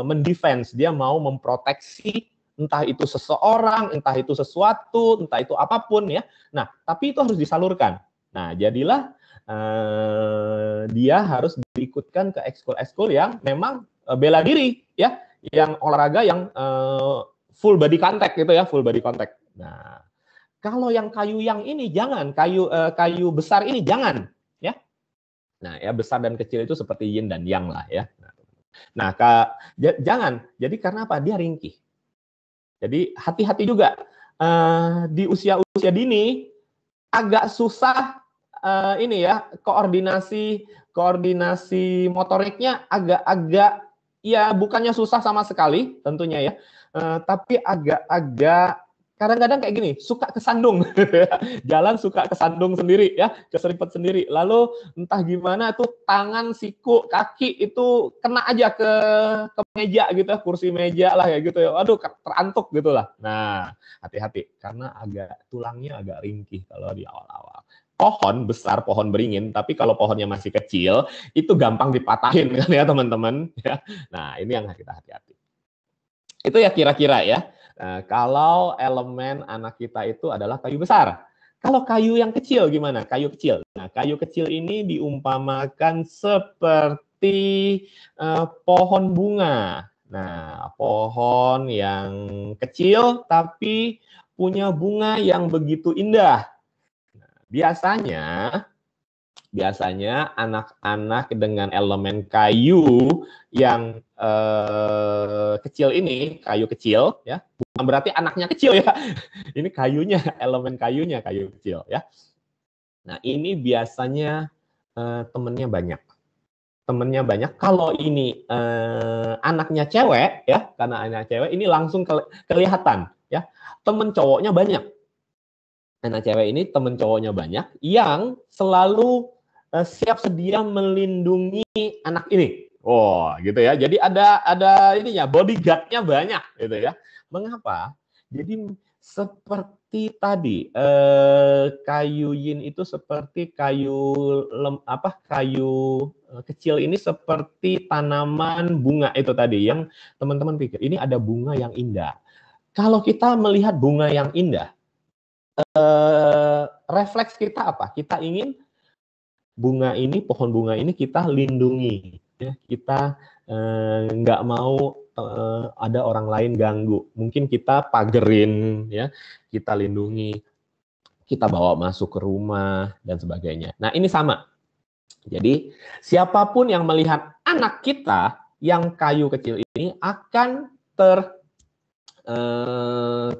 mendefense, dia mau memproteksi entah itu seseorang, entah itu sesuatu, entah itu apapun ya. Nah, tapi itu harus disalurkan. Nah, jadilah dia harus diikutkan ke ekskul-ekskul yang memang bela diri ya, yang olahraga yang full body contact gitu ya, full body contact. Nah, kalau yang kayu yang ini jangan, kayu besar ini jangan ya. Nah, ya besar dan kecil itu seperti yin dan yang lah ya. Nah, jangan. Jadi karena apa? Dia ringkih. Jadi hati-hati juga di usia-usia dini agak susah ini ya, koordinasi motoriknya agak ya bukannya susah sama sekali tentunya ya, tapi agak kadang-kadang kayak gini, suka kesandung, jalan suka kesandung sendiri ya, keseripet sendiri. Lalu entah gimana tuh tangan, siku, kaki itu kena aja ke meja gitu ya, kursi meja lah ya gitu ya. Aduh, terantuk gitu lah. Nah, hati-hati karena tulangnya agak ringkih kalau di awal-awal. Pohon besar, pohon beringin, tapi kalau pohonnya masih kecil, itu gampang dipatahin kan ya teman-teman. Nah, ini yang kita hati-hati. Itu ya kira-kira ya. Kalau elemen anak kita itu adalah kayu besar. Kalau kayu yang kecil gimana? Kayu kecil. Nah, kayu kecil ini diumpamakan seperti pohon bunga. Nah, pohon yang kecil tapi punya bunga yang begitu indah. Nah, biasanya anak-anak dengan elemen kayu yang kecil ini, kayu kecil ya, bukan berarti anaknya kecil ya. Ini kayunya, elemen kayunya kayu kecil ya. Nah, ini biasanya temennya banyak. Kalau ini anaknya cewek ya, karena anak cewek ini langsung kelihatan ya. Temen cowoknya banyak. Anak cewek ini temen cowoknya banyak yang selalu siap sedia melindungi anak ini. Oh, gitu ya. Jadi ada ininya, bodyguard-nya banyak gitu ya. Mengapa? Jadi seperti tadi kayu yin itu seperti kayu kecil ini seperti tanaman bunga itu tadi yang teman-teman pikir ini ada bunga yang indah. Kalau kita melihat bunga yang indah, refleks kita apa? Kita ingin bunga ini, pohon bunga ini kita lindungi, ya. Kita nggak mau ada orang lain ganggu. Mungkin kita pagerin, ya, kita lindungi, kita bawa masuk ke rumah dan sebagainya. Nah, ini sama. Jadi siapapun yang melihat anak kita yang kayu kecil ini akan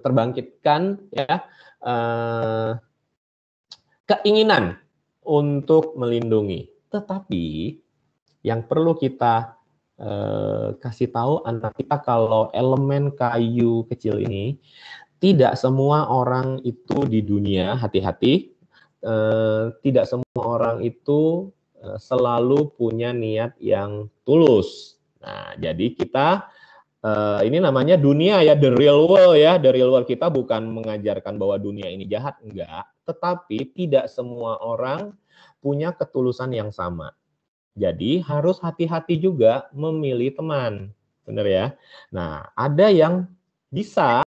terbangkitkan, ya, keinginan untuk melindungi. Tetapi yang perlu kita kasih tahu anak kita kalau elemen kayu kecil ini tidak semua orang itu di dunia, hati-hati, tidak semua orang itu selalu punya niat yang tulus. Nah, jadi kita ini namanya dunia ya, the real world ya, the real world. Kita bukan mengajarkan bahwa dunia ini jahat, enggak, tetapi tidak semua orang punya ketulusan yang sama. Jadi harus hati-hati juga memilih teman, benar ya. Nah, ada yang bisa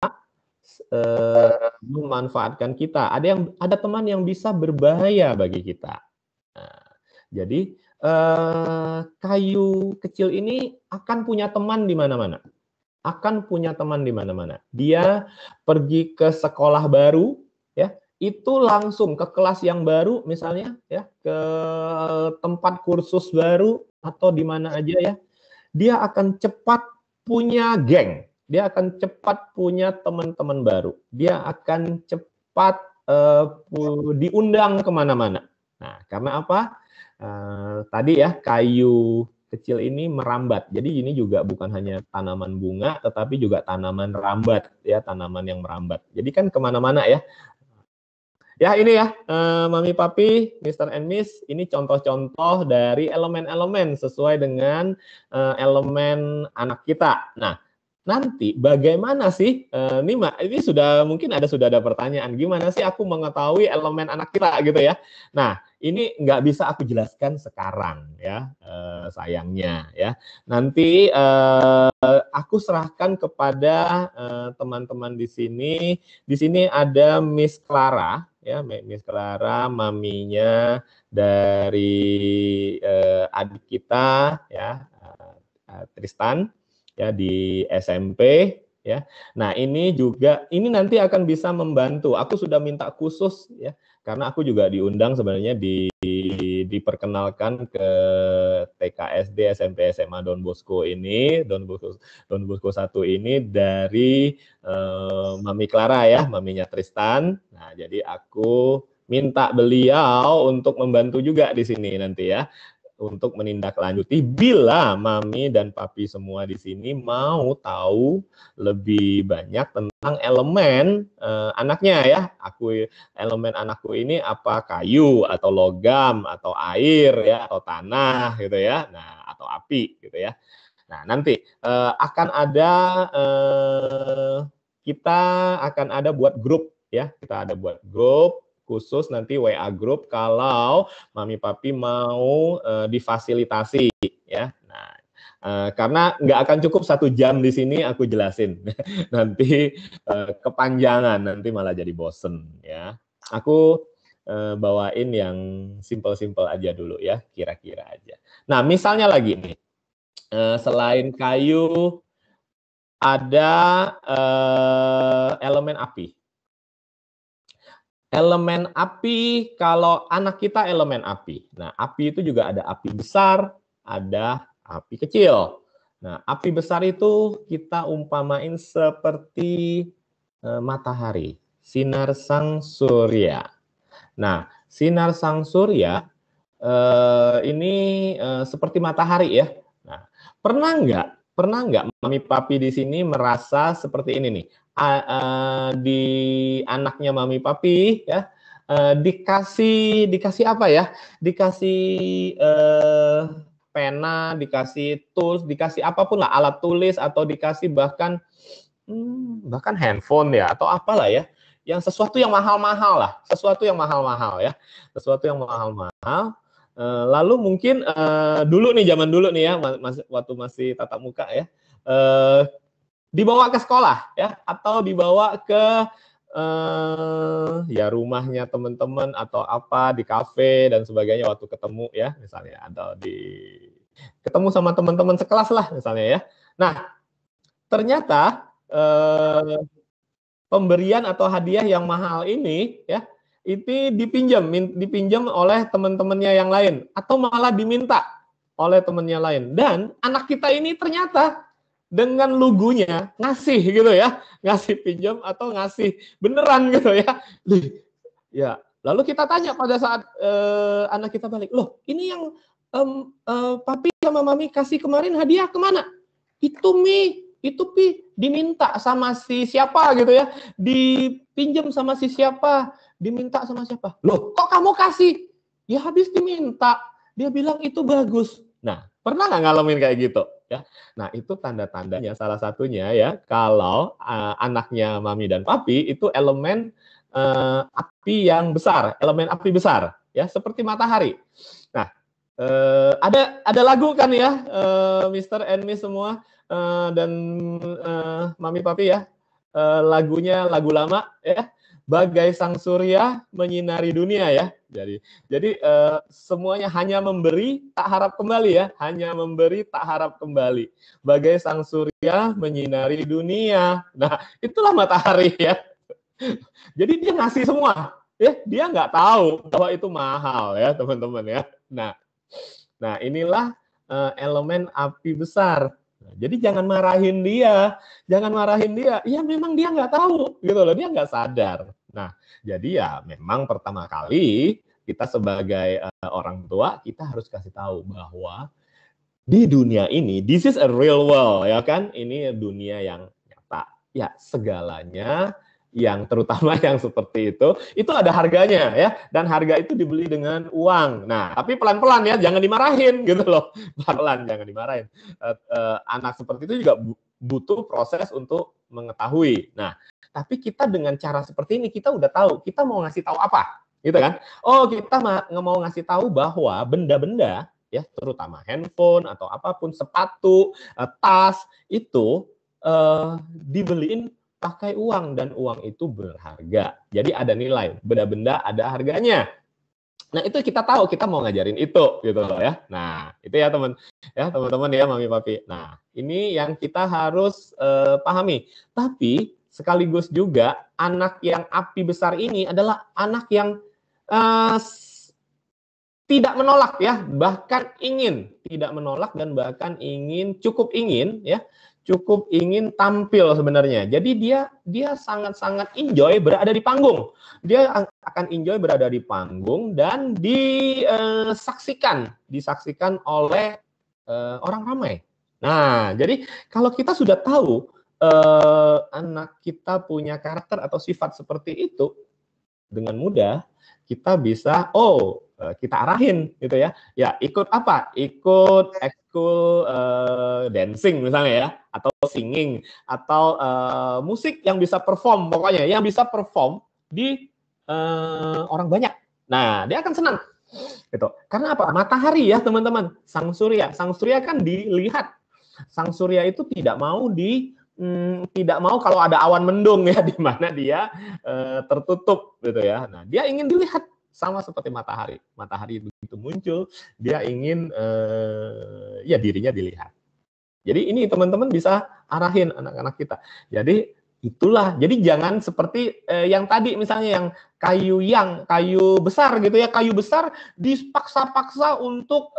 memanfaatkan kita, ada teman yang bisa berbahaya bagi kita. Nah, jadi kayu kecil ini akan punya teman di mana-mana, akan punya teman di mana-mana. Dia pergi ke sekolah baru, ya, itu langsung ke kelas yang baru misalnya, ya, ke tempat kursus baru atau di mana aja, ya, dia akan cepat punya geng, dia akan cepat punya teman-teman baru, dia akan cepat diundang kemana-mana. Nah, karena apa? Tadi ya, kayu kecil ini merambat. Jadi ini juga bukan hanya tanaman bunga, tetapi juga tanaman rambat, ya, tanaman yang merambat. Jadi kan kemana-mana ya. Ya ini ya, Mami Papi, Mr. and Miss, ini contoh-contoh dari elemen-elemen sesuai dengan elemen anak kita. Nah, nanti bagaimana sih, ini sudah ada pertanyaan, gimana sih aku mengetahui elemen anak kita gitu ya. Nah, ini nggak bisa aku jelaskan sekarang ya, sayangnya ya. Nanti aku serahkan kepada teman-teman di sini. Di sini ada Miss Clara, ya, Miss Clara, maminya dari adik kita ya, Tristan ya, di SMP ya. Nah, ini nanti akan bisa membantu. Aku sudah minta khusus ya, karena aku juga diundang sebenarnya diperkenalkan ke TK, SD, SMP, SMA Don Bosco ini, Don Bosco 1 ini dari Mami Clara ya, maminya Tristan. Nah, jadi aku minta beliau untuk membantu juga di sini nanti ya, untuk menindaklanjuti bila Mami dan Papi semua di sini mau tahu lebih banyak tentang elemen anaknya ya. Elemen anakku ini apa, kayu atau logam atau air ya, atau tanah gitu ya. Nah, atau api gitu ya. Nah, nanti kita akan ada buat grup ya. Kita ada buat grup khusus nanti, WA grup, kalau Mami Papi mau difasilitasi ya. Nah, karena nggak akan cukup 1 jam di sini aku jelasin, nanti kepanjangan, nanti malah jadi bosen ya. Aku bawain yang simple-simple aja dulu ya, kira-kira aja. Nah, misalnya lagi nih, selain kayu ada elemen api. Elemen api, kalau anak kita elemen api. Nah, api itu juga ada api besar, ada api kecil. Nah, api besar itu kita umpamain seperti matahari, sinar sang surya. Nah, sinar sang surya ini seperti matahari ya. Nah, pernah nggak Mami Papi di sini merasa seperti ini nih? Di anaknya Mami Papi ya, dikasih apa ya? Dikasih pena, dikasih tools, dikasih apapun lah, alat tulis, atau dikasih bahkan bahkan handphone ya atau apalah ya, yang sesuatu yang mahal-mahal lah, sesuatu yang mahal-mahal ya, sesuatu yang mahal-mahal. Lalu mungkin dulu nih, zaman dulu nih ya, waktu masih tatap muka ya, dibawa ke sekolah ya, atau dibawa ke ya rumahnya teman-teman atau apa di kafe dan sebagainya waktu ketemu ya, misalnya, atau ketemu sama teman-teman sekelas lah misalnya ya. Nah, ternyata pemberian atau hadiah yang mahal ini ya, itu dipinjam oleh teman-temannya yang lain atau malah diminta oleh temannya lain, dan anak kita ini ternyata dengan lugunya ngasih gitu ya, ngasih pinjam atau ngasih beneran gitu ya. Ya, lalu kita tanya pada saat anak kita balik, loh ini yang papi sama mami kasih kemarin hadiah kemana? Itu Pi diminta sama si siapa gitu ya, dipinjam sama si siapa, diminta sama siapa. Loh kok kamu kasih? Ya habis diminta, dia bilang itu bagus. Nah, pernah nggak ngalamin kayak gitu? Ya, nah itu tanda-tandanya salah satunya ya, kalau anaknya mami dan papi itu elemen api yang besar, elemen api besar, ya seperti matahari. Nah, ada lagu kan ya, Mr. and Miss semua dan mami papi ya, lagunya lagu lama ya, bagai sang surya menyinari dunia ya. Jadi semuanya hanya memberi tak harap kembali ya, hanya memberi tak harap kembali. Bagai sang surya menyinari dunia. Nah, itulah matahari ya. Jadi dia ngasih semua, ya dia nggak tahu bahwa itu mahal ya teman-teman ya. Nah inilah elemen api besar. Jadi jangan marahin dia, ya memang dia nggak tahu gitu loh, dia nggak sadar. Nah, jadi ya memang pertama kali kita sebagai orang tua, kita harus kasih tahu bahwa di dunia ini, this is a real world ya kan, ini dunia yang nyata. Ya segalanya, yang terutama yang seperti itu ada harganya ya, dan harga itu dibeli dengan uang. Nah, tapi pelan-pelan ya, jangan dimarahin gitu loh, pelan jangan dimarahin. Anak seperti itu juga butuh proses untuk mengetahui. Nah, tapi kita dengan cara seperti ini kita udah tahu kita mau ngasih tahu apa, gitu kan? Oh, kita mau ngasih tahu bahwa benda-benda ya, terutama handphone atau apapun, sepatu, tas itu dibeliin pakai uang, dan uang itu berharga. Jadi ada nilai, benda-benda ada harganya. Nah, itu kita tahu, kita mau ngajarin itu gitu loh ya. Nah, itu ya teman-teman ya, mami papi. Nah, ini yang kita harus pahami. Tapi sekaligus juga anak yang api besar ini adalah anak yang tidak menolak ya, bahkan ingin, tidak menolak dan bahkan cukup ingin tampil sebenarnya. Jadi dia sangat-sangat enjoy berada di panggung. Dia akan enjoy berada di panggung dan disaksikan oleh orang ramai. Nah, jadi kalau kita sudah tahu anak kita punya karakter atau sifat seperti itu, dengan mudah kita bisa kita arahin gitu ya. Ya, ikut apa? Ikut ekskul dancing misalnya ya, atau singing, atau musik yang bisa perform, pokoknya yang bisa perform di orang banyak. Nah, dia akan senang. Gitu. Karena apa? Matahari ya, teman-teman. Sang surya kan dilihat. Sang surya itu tidak mau kalau ada awan mendung ya, di mana dia tertutup gitu ya. Nah, dia ingin dilihat sama seperti matahari. Matahari begitu muncul, dia ingin ya dirinya dilihat. Jadi ini teman-teman bisa arahin anak-anak kita. Jadi itulah. Jadi jangan seperti yang tadi misalnya, yang kayu besar gitu ya, kayu besar dipaksa-paksa untuk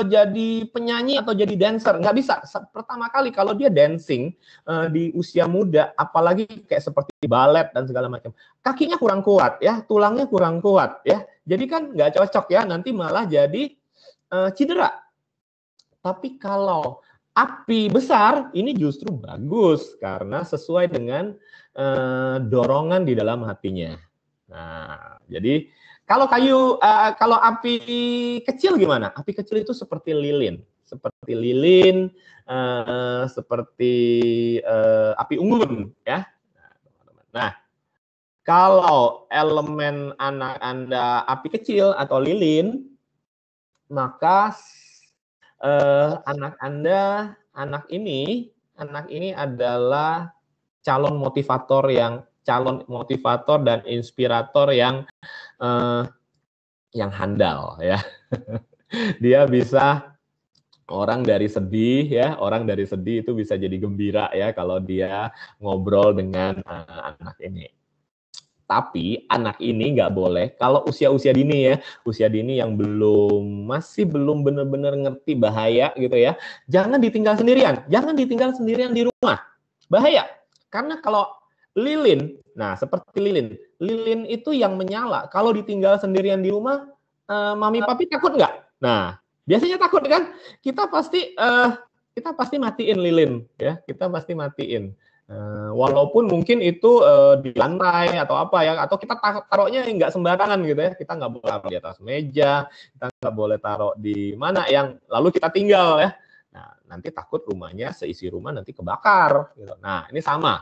jadi penyanyi atau jadi dancer. Nggak bisa. Pertama kali kalau dia dancing di usia muda, apalagi kayak seperti balet dan segala macam, kakinya kurang kuat ya, tulangnya kurang kuat ya. Jadi kan nggak cocok ya, nanti malah jadi cedera. Tapi kalau api besar ini justru bagus karena sesuai dengan dorongan di dalam hatinya. Nah, jadi kalau api kecil gimana? Api kecil itu seperti lilin, seperti seperti lilin, seperti api unggun, ya. Nah, kalau elemen anak Anda api kecil atau lilin, maka anak ini adalah calon motivator dan inspirator yang handal, ya. Dia bisa orang dari sedih itu bisa jadi gembira, ya, kalau dia ngobrol dengan anak ini. Tapi anak ini nggak boleh kalau usia dini, ya, usia dini yang masih belum benar-benar ngerti bahaya gitu, ya. Jangan ditinggal sendirian di rumah. Bahaya. Karena kalau lilin, nah seperti lilin itu yang menyala. Kalau ditinggal sendirian di rumah, mami papi takut nggak? Nah, biasanya takut kan? Kita pasti matiin lilin, ya. Kita pasti matiin. Walaupun mungkin itu di lantai atau apa, ya, atau kita taruhnya nggak sembarangan gitu, ya. Kita nggak boleh taruh di atas meja, kita nggak boleh taruh di mana yang lalu kita tinggal, ya. Nah, nanti takut rumahnya, seisi rumah nanti kebakar gitu. Nah, ini sama.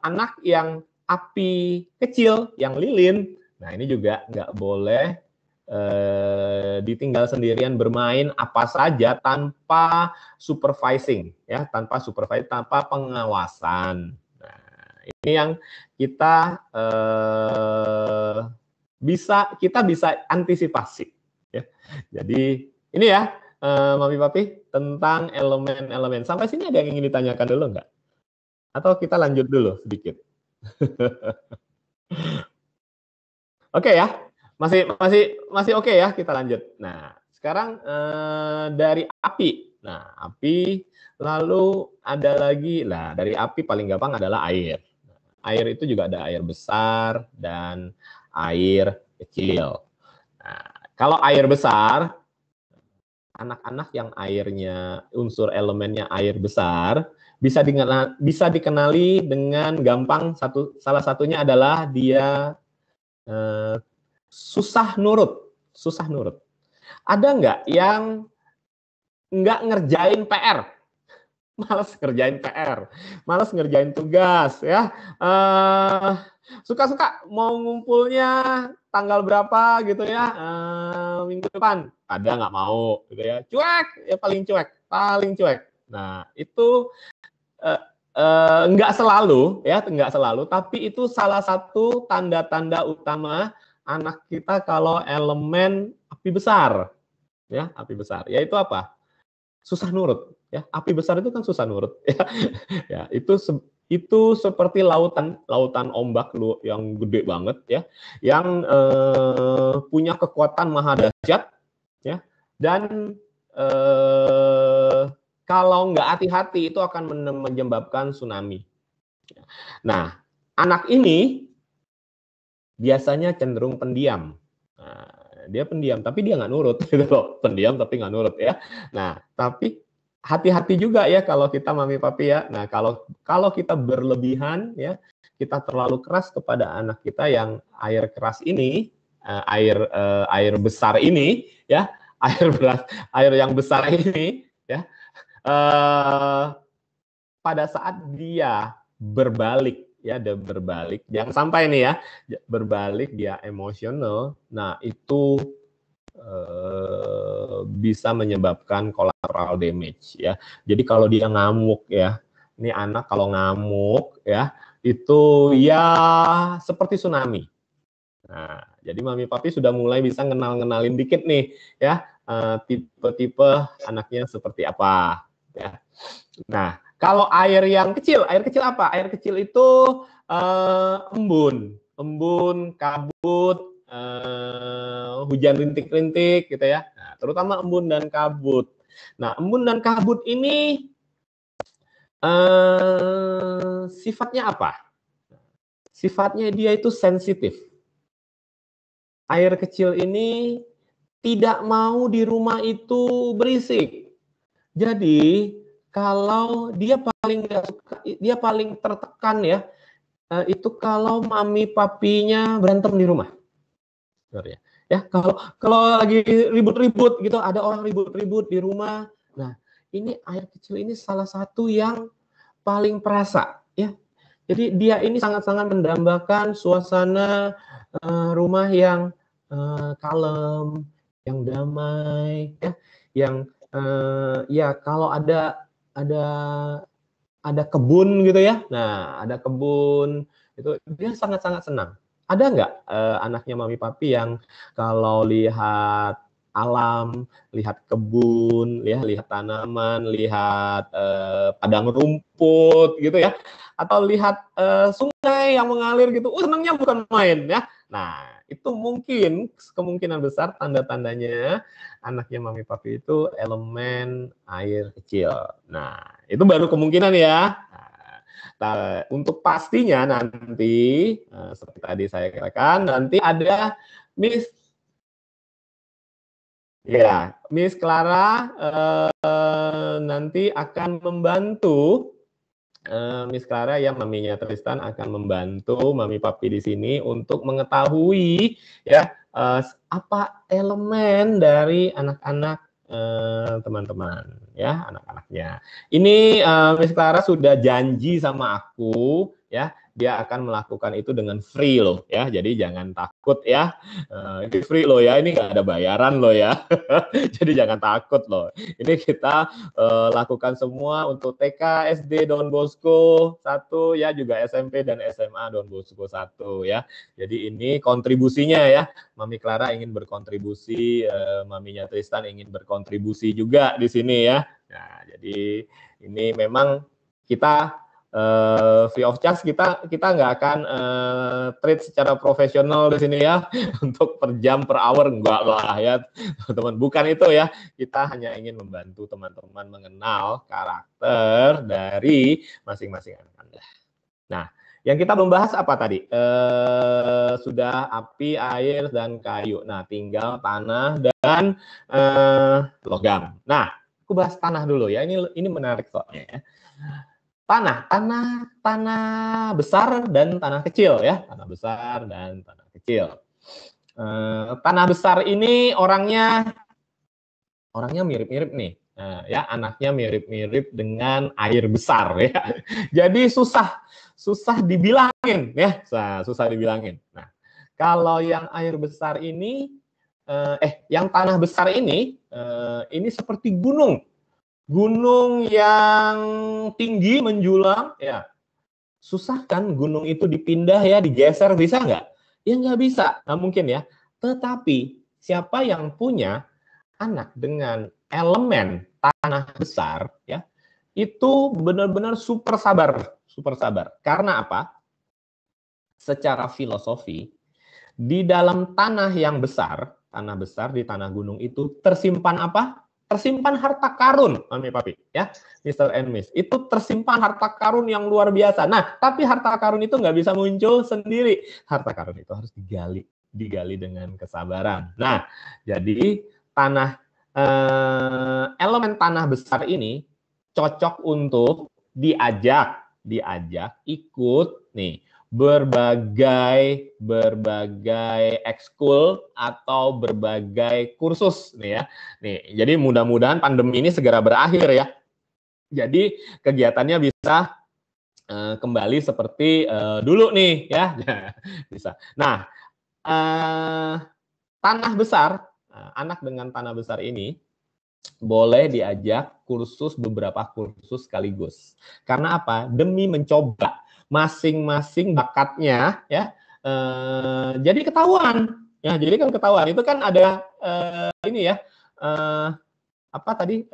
Anak yang api kecil, yang lilin, nah ini juga nggak boleh ditinggal sendirian bermain apa saja tanpa supervising, ya, tanpa pengawasan. Nah, ini yang kita bisa antisipasi, ya. Jadi ini, ya, mami papi, tentang elemen-elemen. Sampai sini ada yang ingin ditanyakan dulu nggak? Atau kita lanjut dulu sedikit? Oke, ya. Masih oke, ya, kita lanjut. Nah, sekarang dari api. Nah, api, lalu ada lagi. Nah, dari api paling gampang adalah air. Air itu juga ada air besar dan air kecil. Nah, kalau air besar, anak-anak yang airnya, unsur elemennya air besar, bisa dikenali dengan gampang. Salah satunya adalah dia susah nurut. Ada nggak yang nggak ngerjain PR? Malas ngerjain tugas, ya. Suka-suka mau ngumpulnya tanggal berapa gitu, ya, minggu depan. Ada nggak mau gitu, ya. Cuek, ya, paling cuek. Nah, itu nggak selalu, tapi itu salah satu tanda-tanda utama anak kita kalau elemen api besar, ya, yaitu apa? Susah nurut, ya. Api besar itu kan susah nurut, ya. Ya, itu seperti lautan ombak yang gede banget, ya, yang punya kekuatan maha dahsyat, ya, dan kalau nggak hati-hati itu akan menyebabkan tsunami. Nah, anak ini biasanya cenderung pendiam. Nah, dia pendiam, tapi dia nggak nurut, gitu loh. Pendiam tapi nggak nurut, ya. Nah, tapi hati-hati juga, ya, kalau kita mami papi, ya. Nah, kalau kita berlebihan, ya, kita terlalu keras kepada anak kita yang air keras ini, air besar ini, ya, air yang besar ini, ya. Pada saat dia berbalik, ya, jangan sampai nih, ya, berbalik dia emosional. Nah, itu bisa menyebabkan collateral damage, ya. Jadi kalau dia ngamuk, ya, ini anak kalau ngamuk, ya, itu ya seperti tsunami. Nah, jadi mami papi sudah mulai bisa ngenalin dikit nih, ya, tipe-tipe anaknya seperti apa, ya. Nah, kalau air kecil apa? Air kecil itu embun, kabut, hujan rintik-rintik, gitu, ya. Nah, terutama embun dan kabut. Nah, embun dan kabut ini sifatnya apa? Sifatnya dia itu sensitif. Air kecil ini tidak mau di rumah itu berisik. Jadi kalau dia paling tertekan, ya, itu kalau mami papinya berantem di rumah. Ya, kalau lagi ribut-ribut gitu, ada orang ribut-ribut di rumah. Nah, ini air kecil ini salah satu yang paling perasa, ya. Jadi dia ini sangat-sangat mendambakan suasana rumah yang kalem, yang damai, ya, yang ya kalau ada kebun gitu ya. Nah, ada kebun itu dia sangat-sangat senang. Ada nggak anaknya Mami Papi yang kalau lihat alam, lihat kebun, lihat tanaman, lihat padang rumput gitu ya, atau lihat sungai yang mengalir gitu, senangnya bukan main ya. Nah, itu mungkin kemungkinan besar tanda-tandanya anaknya Mami Papi itu elemen air kecil. Nah, itu baru kemungkinan ya. Nah, untuk pastinya nanti, seperti tadi saya katakan, nanti ada Miss Miss Clara nanti akan membantu Miss Clara ya, maminya Tristan akan membantu Mami Papi di sini untuk mengetahui ya apa elemen dari anak-anak teman-teman ya, anak-anaknya. Ini Miss Clara sudah janji sama aku ya, dia akan melakukan itu dengan free loh ya. Jadi jangan takut ya. Ini free loh ya, ini nggak ada bayaran loh ya. Jadi jangan takut loh. Ini kita lakukan semua untuk TK, SD Don Bosco 1 ya, juga SMP dan SMA Don Bosco 1 ya. Jadi ini kontribusinya ya. Mami Clara ingin berkontribusi, maminya Tristan ingin berkontribusi juga di sini ya. Nah, jadi ini memang kita free of charge, kita nggak akan treat secara profesional di sini ya untuk per jam per hour, enggak lah ya teman-teman, bukan itu ya. Kita hanya ingin membantu teman-teman mengenal karakter dari masing-masing anak Anda. Nah, yang kita belum bahas apa tadi? Sudah api, air, dan kayu. Nah, tinggal tanah dan logam. Nah, aku bahas tanah dulu ya. Ini menarik soalnya ya. Tanah besar dan tanah kecil ya. Tanah besar dan tanah kecil. Tanah besar ini orangnya mirip-mirip nih. Nah, ya, anaknya mirip-mirip dengan air besar ya. Jadi susah dibilangin ya, susah dibilangin. Nah, kalau yang air besar ini yang tanah besar ini seperti gunung yang tinggi menjulang ya. Susah kan gunung itu dipindah ya, digeser, bisa nggak? Ya nggak bisa, nah, mungkin ya. Tetapi siapa yang punya anak dengan elemen tanah besar ya, itu benar-benar super sabar. Karena apa? Secara filosofi, di dalam tanah yang besar, di tanah gunung itu tersimpan apa? Tersimpan harta karun, Mami Papi, ya, Mr. and Miss. Itu tersimpan harta karun yang luar biasa. Nah, tapi harta karun itu nggak bisa muncul sendiri. Harta karun itu harus digali dengan kesabaran. Nah, jadi elemen tanah besar ini cocok untuk diajak ikut nih berbagai ekskul atau berbagai kursus nih ya. Nih, jadi mudah-mudahan pandemi ini segera berakhir ya. Jadi kegiatannya bisa kembali seperti dulu nih ya. Bisa. Nah, tanah besar, anak dengan tanah besar ini boleh diajak beberapa kursus sekaligus. Karena apa? Demi mencoba masing-masing bakatnya ya. Jadi ketahuan ya. Jadi kan ketahuan itu kan ada ini ya. Apa tadi?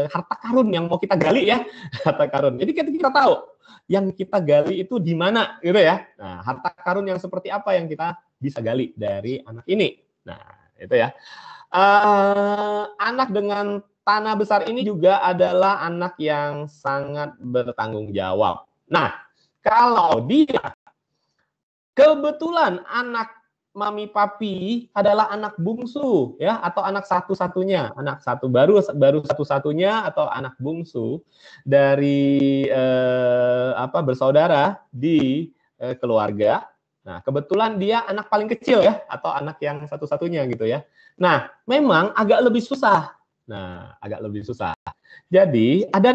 Harta karun yang mau kita gali ya. Harta karun. Jadi kita tahu yang kita gali itu di mana gitu ya. Nah, harta karun yang seperti apa yang kita bisa gali dari anak ini. Nah, itu ya. Anak dengan tanah besar ini juga adalah anak yang sangat bertanggung jawab. Nah, kalau dia kebetulan anak Mami Papi adalah anak bungsu ya, atau anak satu-satunya, baru satu-satunya atau anak bungsu dari bersaudara di keluarga. Nah, kebetulan dia anak paling kecil ya, atau anak yang satu-satunya gitu ya. Nah, memang agak lebih susah. Nah, agak lebih susah. Jadi, ada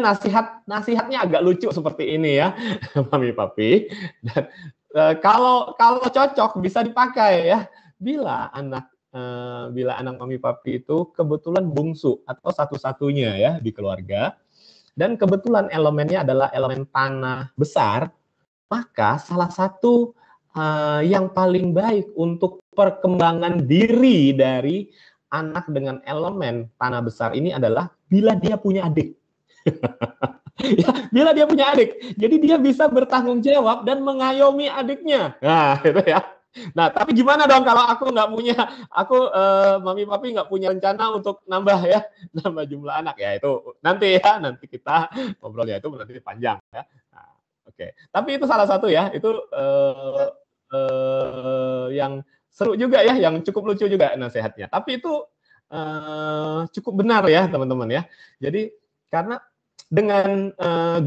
nasihatnya agak lucu seperti ini ya, Mami Papi. Dan kalau cocok bisa dipakai ya. Bila anak Mami Papi itu kebetulan bungsu atau satu-satunya ya di keluarga, dan kebetulan elemennya adalah elemen tanah besar, maka salah satu yang paling baik untuk perkembangan diri dari anak dengan elemen tanah besar ini adalah bila dia punya adik. Ya, bila dia punya adik, jadi dia bisa bertanggung jawab dan mengayomi adiknya. Nah, itu ya. Nah, tapi gimana dong kalau aku nggak punya, Mami Papi nggak punya rencana untuk nambah ya, nambah jumlah anak ya, itu nanti kita ngobrolnya itu nanti panjang ya. Nah, oke. Tapi itu salah satu ya, itu yang seru juga ya, yang cukup lucu juga nasihatnya. Tapi itu cukup benar ya teman-teman ya. Jadi karena dengan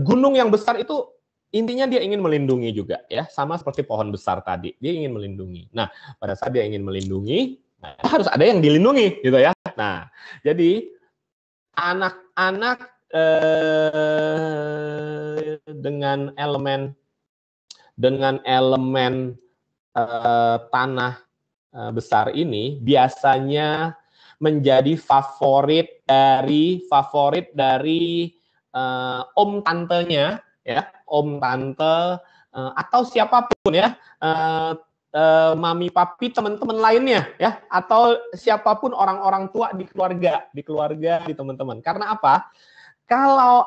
gunung yang besar itu intinya dia ingin melindungi juga ya, sama seperti pohon besar tadi, dia ingin melindungi. Nah, pada saat dia ingin melindungi, nah, harus ada yang dilindungi gitu ya. Nah, jadi anak-anak dengan elemen tanah besar ini biasanya menjadi favorit dari om tantenya ya, om tante atau siapapun ya, mami papi teman-teman lainnya ya, atau siapapun orang-orang tua di keluarga di teman-teman. Karena apa? Kalau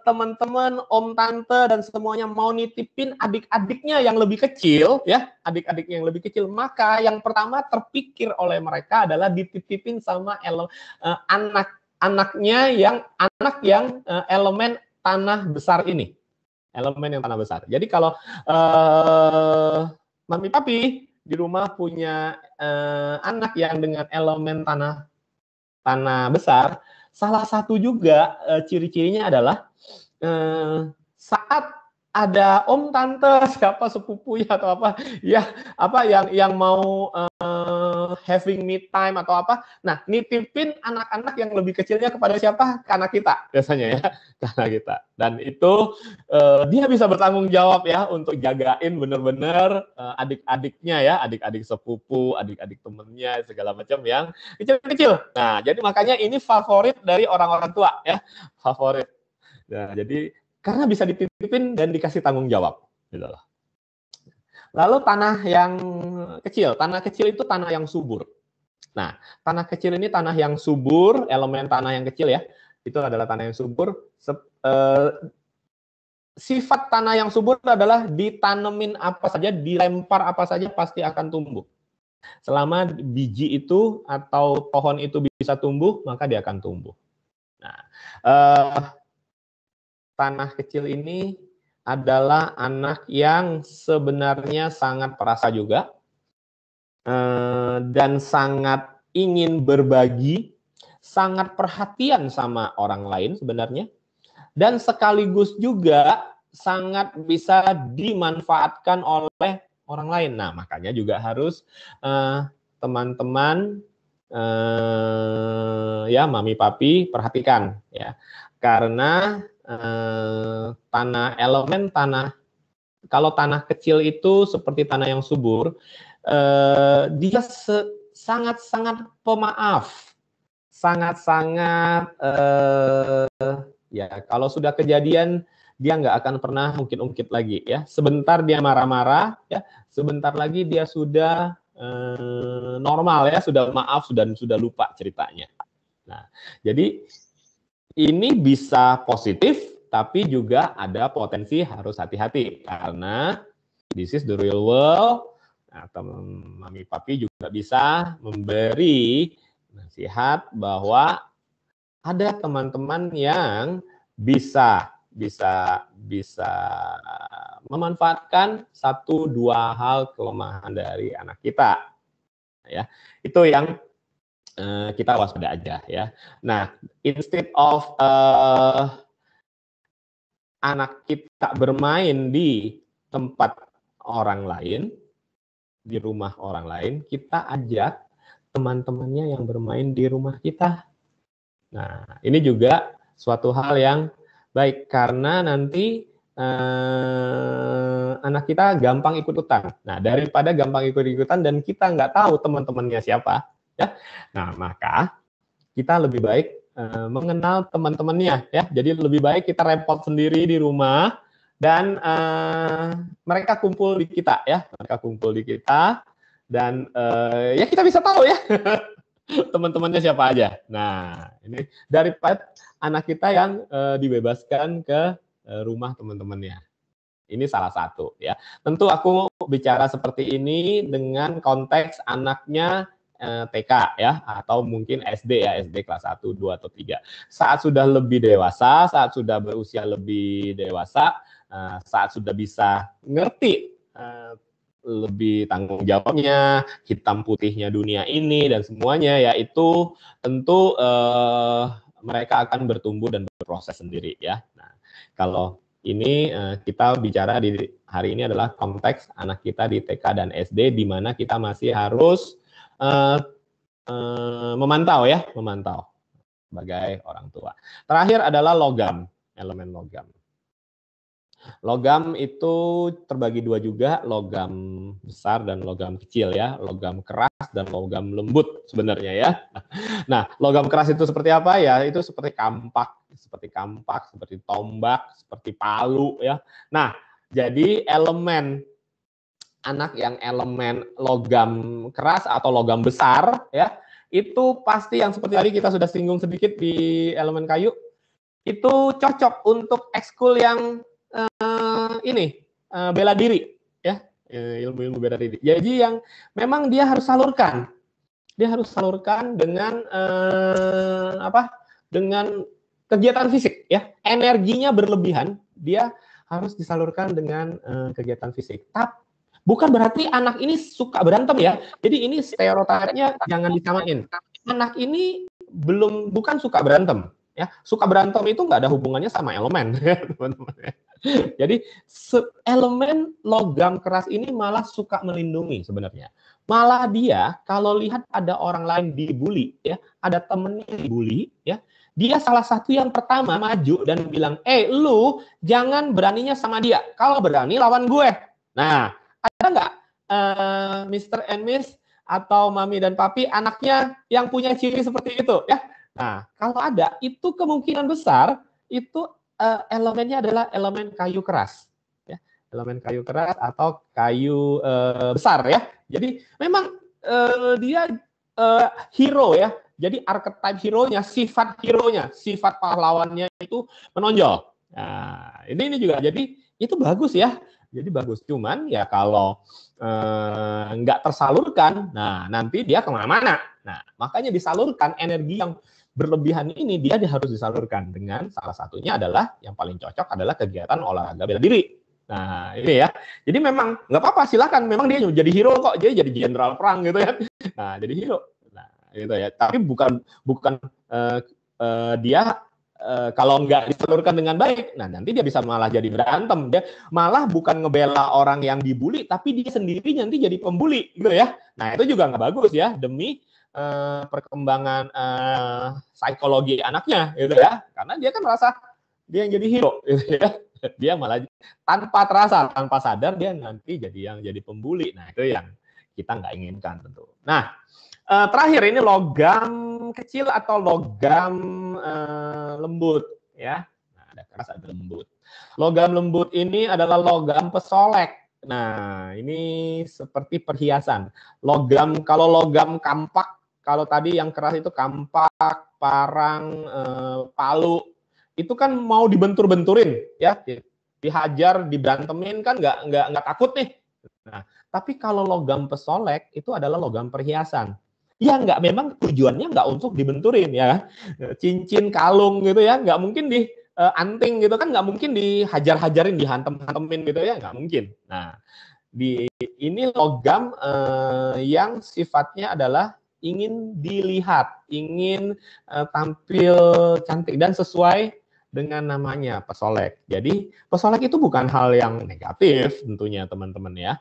teman-teman, om, tante, dan semuanya mau nitipin adik-adiknya yang lebih kecil, ya, adik-adiknya yang lebih kecil, maka yang pertama terpikir oleh mereka adalah dititipin sama anak yang elemen tanah besar ini, elemen yang tanah besar. Jadi kalau mami papi di rumah punya anak yang dengan elemen tanah besar, salah satu juga ciri-cirinya adalah saat ada om tante siapa sepupunya atau apa yang mau having me time atau apa, nah nitipin anak-anak yang lebih kecilnya kepada siapa? Ke anak kita biasanya ya, ke anak kita. Dan itu dia bisa bertanggung jawab ya untuk jagain bener-bener adik-adiknya ya, adik-adik sepupu, adik-adik temennya segala macam yang kecil-kecil. Nah, jadi makanya ini favorit dari orang-orang tua ya, favorit. Nah, jadi karena bisa dititipin dan dikasih tanggung jawab gitu loh. Lalu tanah kecil itu tanah yang subur. Nah, tanah kecil ini tanah yang subur, elemen tanah yang kecil ya, itu adalah tanah yang subur. Sifat tanah yang subur adalah ditanemin apa saja, dilempar apa saja pasti akan tumbuh. Selama biji itu atau pohon itu bisa tumbuh, maka dia akan tumbuh. Nah, tanah kecil ini adalah anak yang sebenarnya sangat perasa juga dan sangat ingin berbagi, sangat perhatian sama orang lain sebenarnya, dan sekaligus juga sangat bisa dimanfaatkan oleh orang lain. Nah, makanya juga harus teman-teman ya mami papi perhatikan ya, karena kalau tanah kecil itu seperti tanah yang subur, dia sangat-sangat pemaaf, sangat-sangat ya kalau sudah kejadian dia nggak akan pernah ungkit-ungkit lagi ya. Sebentar dia marah-marah ya, sebentar lagi dia sudah normal ya, sudah maaf, sudah lupa ceritanya. Nah, jadi ini bisa positif, tapi juga ada potensi harus hati-hati karena this is the real world. Nah, mami papi juga bisa memberi nasihat bahwa ada teman-teman yang bisa memanfaatkan 1-2 hal kelemahan dari anak kita. Ya, itu yang kita waspada aja ya. Nah, instead of anak kita bermain di tempat orang lain, di rumah orang lain, kita ajak teman-temannya yang bermain di rumah kita. Nah, ini juga suatu hal yang baik karena nanti anak kita gampang ikut-ikutan. Nah, daripada gampang ikut-ikutan dan kita nggak tahu teman-temannya siapa, ya. Nah, maka kita lebih baik mengenal teman-temannya, ya. Jadi lebih baik kita repot sendiri di rumah dan mereka kumpul di kita, ya. Mereka kumpul di kita dan ya kita bisa tahu ya teman-temannya siapa aja. Nah, ini daripada anak kita yang dibebaskan ke rumah teman-temannya. Ini salah satu ya. Tentu aku bicara seperti ini dengan konteks anaknya TK ya, atau mungkin SD ya, SD kelas 1, 2, atau 3. Saat sudah lebih dewasa, saat sudah berusia lebih dewasa, saat sudah bisa ngerti lebih tanggung jawabnya, hitam putihnya dunia ini dan semuanya, yaitu tentu mereka akan bertumbuh dan berproses sendiri ya. Nah, kalau ini kita bicara di hari ini adalah konteks anak kita di TK dan SD, di mana kita masih harus memantau ya, memantau sebagai orang tua. Terakhir adalah logam, elemen logam. Logam itu terbagi dua juga, logam besar dan logam kecil ya, logam keras dan logam lembut sebenarnya ya. Nah, logam keras itu seperti apa ya? Itu seperti kampak, seperti tombak, seperti palu ya. Nah, jadi elemen anak yang elemen logam keras atau logam besar ya, itu pasti yang seperti tadi kita sudah singgung sedikit di elemen kayu, itu cocok untuk ekskul yang bela diri ya, ilmu-ilmu bela diri. Jadi yang memang dia harus salurkan dengan dengan kegiatan fisik ya, energinya berlebihan, dia harus disalurkan dengan kegiatan fisik. Tapi bukan berarti anak ini suka berantem ya. Jadi ini stereotipnya jangan disamain. Anak ini bukan suka berantem ya. Suka berantem itu nggak ada hubungannya sama elemen ya, teman-teman. Jadi elemen logam keras ini malah suka melindungi sebenarnya. Malah dia kalau lihat ada orang lain dibully ya, ada temennya dibully ya, dia salah satu yang pertama maju dan bilang, lu jangan beraninya sama dia. Kalau berani lawan gue. Nah, ada nggak Mr. and Miss atau Mami dan Papi anaknya yang punya ciri seperti itu ya? Nah, kalau ada, itu kemungkinan besar itu elemennya adalah elemen kayu keras, ya, elemen kayu keras atau kayu besar ya. Jadi memang dia hero ya. Jadi archetype hero-nya, sifat pahlawannya itu menonjol. Nah, ini juga jadi itu bagus ya. Jadi bagus. Cuman ya kalau nggak tersalurkan, nah nanti dia kemana-mana. Nah makanya disalurkan energi yang berlebihan ini dia harus disalurkan dengan salah satunya adalah yang paling cocok adalah kegiatan olahraga bela diri. Nah ini ya, jadi memang nggak apa-apa silakan, memang dia jadi hero kok, dia jadi jenderal perang gitu ya. Nah jadi hero, nah gitu ya. Tapi bukan dia kalau nggak disalurkan dengan baik, nah nanti dia bisa malah jadi berantem, dia malah bukan ngebela orang yang dibully, tapi dia sendiri nanti jadi pembuli gitu ya. Nah itu juga nggak bagus ya, demi perkembangan psikologi anaknya gitu ya, karena dia kan merasa dia yang jadi hero gitu ya, dia malah tanpa terasa, tanpa sadar dia nanti jadi pembuli. Nah itu yang kita nggak inginkan tentu. Nah terakhir ini logam kecil atau logam lembut ya. Nah ada keras ada lembut. Logam lembut ini adalah logam pesolek. Nah ini seperti perhiasan. Kalau logam kampak, kalau tadi yang keras itu kampak, parang, palu, itu kan mau dibentur-benturin, ya, dihajar, diberantemin kan nggak takut nih. Nah, tapi kalau logam pesolek itu adalah logam perhiasan. Ya memang tujuannya nggak untuk dibenturin ya, cincin, kalung gitu ya, nggak mungkin anting gitu kan, nggak mungkin dihajar-hajarin, dihantem-hantemin gitu ya, nggak mungkin. Nah, ini logam yang sifatnya adalah ingin dilihat, ingin tampil cantik dan sesuai dengan namanya pesolek. Jadi pesolek itu bukan hal yang negatif tentunya teman-teman ya.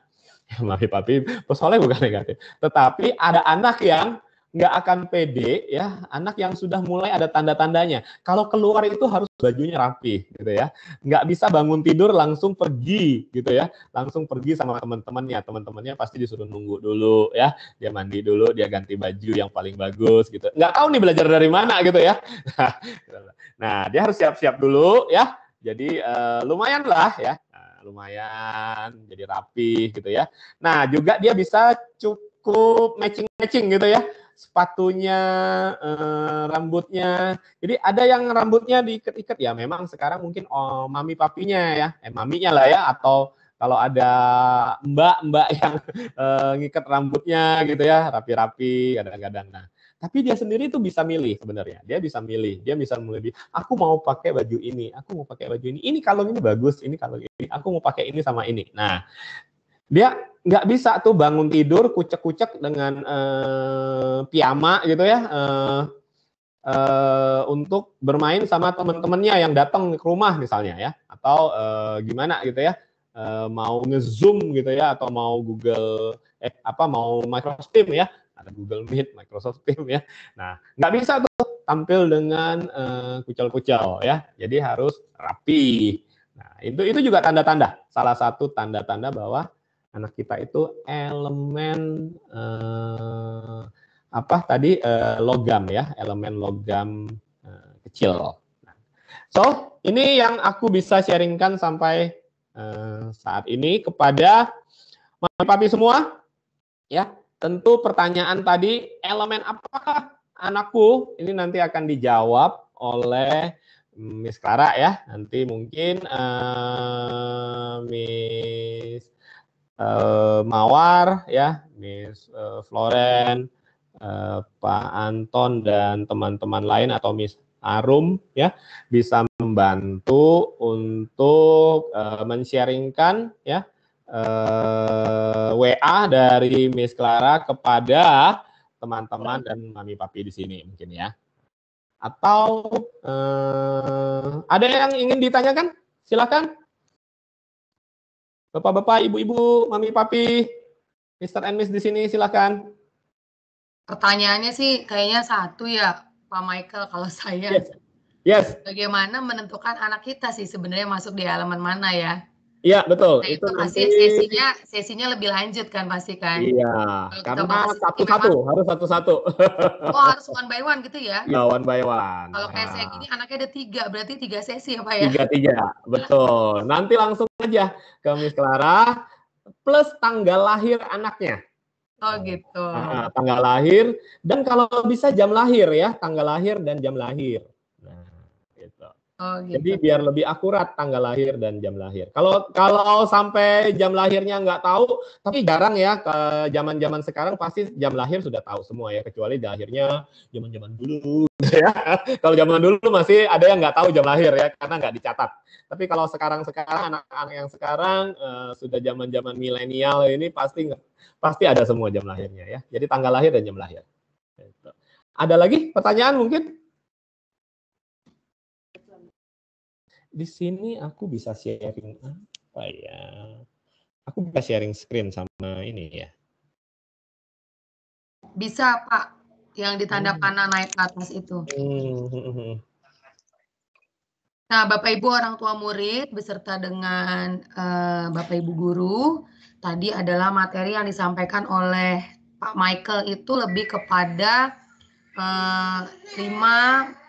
Mami papi soleh bukan negatif, tetapi ada anak yang nggak akan pede ya, anak yang sudah mulai ada tanda-tandanya. Kalau keluar itu harus bajunya rapi gitu ya, nggak bisa bangun tidur langsung pergi gitu ya, langsung pergi sama teman-temannya pasti disuruh nunggu dulu ya, dia mandi dulu, dia ganti baju yang paling bagus gitu. Nggak tahu nih belajar dari mana gitu ya. Nah, dia harus siap-siap dulu ya. Jadi lumayan lah ya, lumayan jadi rapi gitu ya. Nah, juga dia bisa cukup matching-matching gitu ya. Sepatunya, rambutnya. Jadi ada yang rambutnya diikat-ikat ya. Memang sekarang mungkin mami papinya ya, maminya lah ya. Atau kalau ada mbak-mbak yang ngikat rambutnya gitu ya, rapi-rapi kadang-kadang. Nah, tapi dia sendiri tuh bisa milih sebenarnya. Dia bisa milih. Dia bisa milih. Aku mau pakai baju ini. Aku mau pakai baju ini. Ini kalung ini bagus. Ini kalung ini. Aku mau pakai ini sama ini. Nah, dia nggak bisa tuh bangun tidur kucek-kucek dengan piyama gitu ya, untuk bermain sama teman-temannya yang datang ke rumah misalnya ya, atau gimana gitu ya, mau nge-zoom gitu ya, atau mau Google mau Microsoft Team ya, ada Google Meet, Microsoft Team ya. Nah, nggak bisa tuh tampil dengan kucel-kucel ya, jadi harus rapi. Nah, itu juga tanda-tanda, salah satu tanda-tanda bahwa anak kita itu elemen logam ya, elemen logam kecil. So, ini yang aku bisa sharingkan sampai saat ini kepada mami papi semua. Ya, tentu pertanyaan tadi, elemen apakah anakku? Ini nanti akan dijawab oleh Miss Clara ya. Nanti mungkin Miss Mawar ya, Miss Floren, Pak Anton dan teman-teman lain atau Miss Arum ya bisa membantu untuk men-sharingkan ya WA dari Miss Clara kepada teman-teman dan mami papi di sini mungkin ya. Atau ada yang ingin ditanyakan? Silakan. Bapak-bapak, ibu-ibu, mami, papi, Mr. and Miss di sini, silakan. Pertanyaannya sih kayaknya satu ya, Pak Michael, kalau saya. Yes. Bagaimana menentukan anak kita sih sebenarnya masuk di halaman mana ya? Iya, betul. Nah, itu pasti nanti sesinya lebih lanjut kan pasti kan? iya, karena satu-satu, harus satu-satu. Oh, harus one by one gitu ya? Ya, one by one. Kalau kayak saya gini anaknya ada 3, berarti 3 sesi ya Pak ya? 3, betul. Nanti langsung aja ke Miss Clara plus tanggal lahir anaknya. Oh gitu. Tanggal lahir dan kalau bisa jam lahir ya, tanggal lahir dan jam lahir. Nah, gitu. Oh gitu. Jadi biar lebih akurat tanggal lahir dan jam lahir. Kalau sampai jam lahirnya nggak tahu, tapi jarang ya, ke zaman-zaman sekarang pasti jam lahir sudah tahu semua ya, kecuali lahirnya zaman-zaman dulu ya. Kalau zaman dulu masih ada yang nggak tahu jam lahir ya, karena nggak dicatat. Tapi kalau sekarang anak-anak yang sekarang sudah zaman-zaman milenial ini pasti ada semua jam lahirnya ya. Jadi tanggal lahir dan jam lahir. Ada lagi pertanyaan mungkin? Di sini aku bisa sharing apa ya? Aku bisa sharing screen sama ini ya. Bisa Pak, yang ditanda panah naik ke atas itu. Nah, Bapak Ibu orang tua murid beserta dengan Bapak Ibu guru, tadi adalah materi yang disampaikan oleh Pak Michael itu lebih kepada 5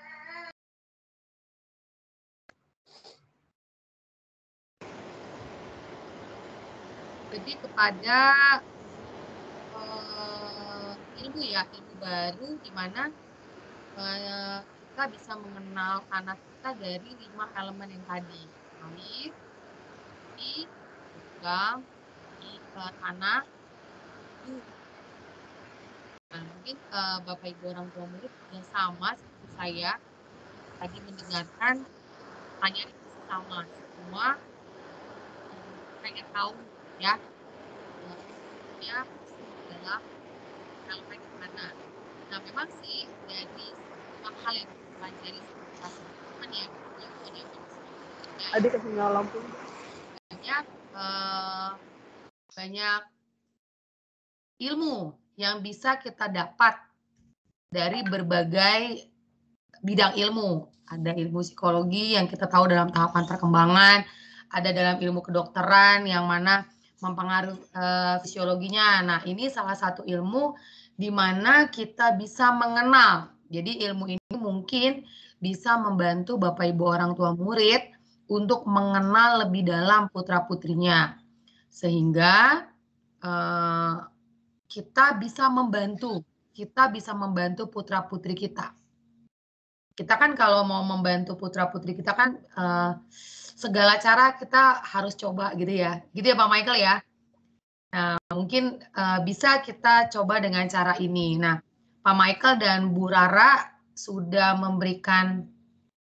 lebih kepada ilmu ya, ilmu baru di mana kita bisa mengenal anak kita dari 5 elemen yang tadi. Air, api, logam, tanah, nah, mungkin Bapak Ibu orang tua murid juga sama seperti saya tadi mendengarkan pertanyaan itu sama semua pengen tahu ya adalah elemen yang mana. Nah memang sih dari semua hal yang kita pelajari sebelum ya Adik ketinggalan lampu. banyak ilmu yang bisa kita dapat dari berbagai bidang ilmu. Ada ilmu psikologi yang kita tahu dalam tahapan perkembangan, ada dalam ilmu kedokteran yang mana mempengaruhi fisiologinya. Nah, ini salah satu ilmu di mana kita bisa mengenal. Jadi ilmu ini mungkin bisa membantu Bapak Ibu orang tua murid untuk mengenal lebih dalam putra-putrinya. Sehingga kita bisa membantu putra-putri kita. Kita kan kalau mau membantu putra-putri kita kan segala cara kita harus coba gitu ya Pak Michael ya. Nah, mungkin bisa kita coba dengan cara ini. Nah, Pak Michael dan Bu Rara sudah memberikan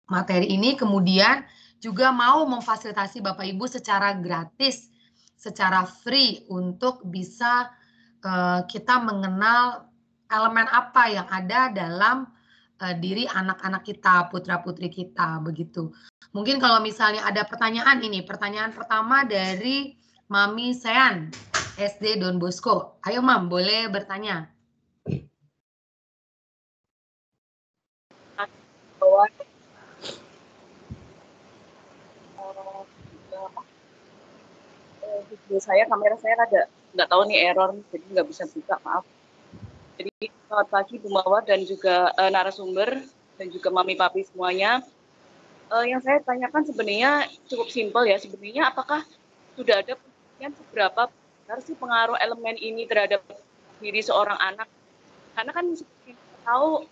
materi ini, kemudian juga mau memfasilitasi Bapak Ibu secara gratis, secara free untuk bisa kita mengenal elemen apa yang ada dalam diri anak-anak kita, putra-putri kita, begitu. Mungkin kalau misalnya ada pertanyaan ini, pertanyaan pertama dari Mami Sean, SD Don Bosco. Ayo Mam, boleh bertanya. Video saya, kamera saya ada nggak tahu nih error, jadi nggak bisa buka, maaf. Jadi selamat pagi Bu Mawar dan juga narasumber dan juga Mami Papi semuanya. Yang saya tanyakan sebenarnya cukup simpel ya, sebenarnya apakah sudah ada penelitian seberapa besar sih pengaruh elemen ini terhadap diri seorang anak? Karena kan seperti kita tahu,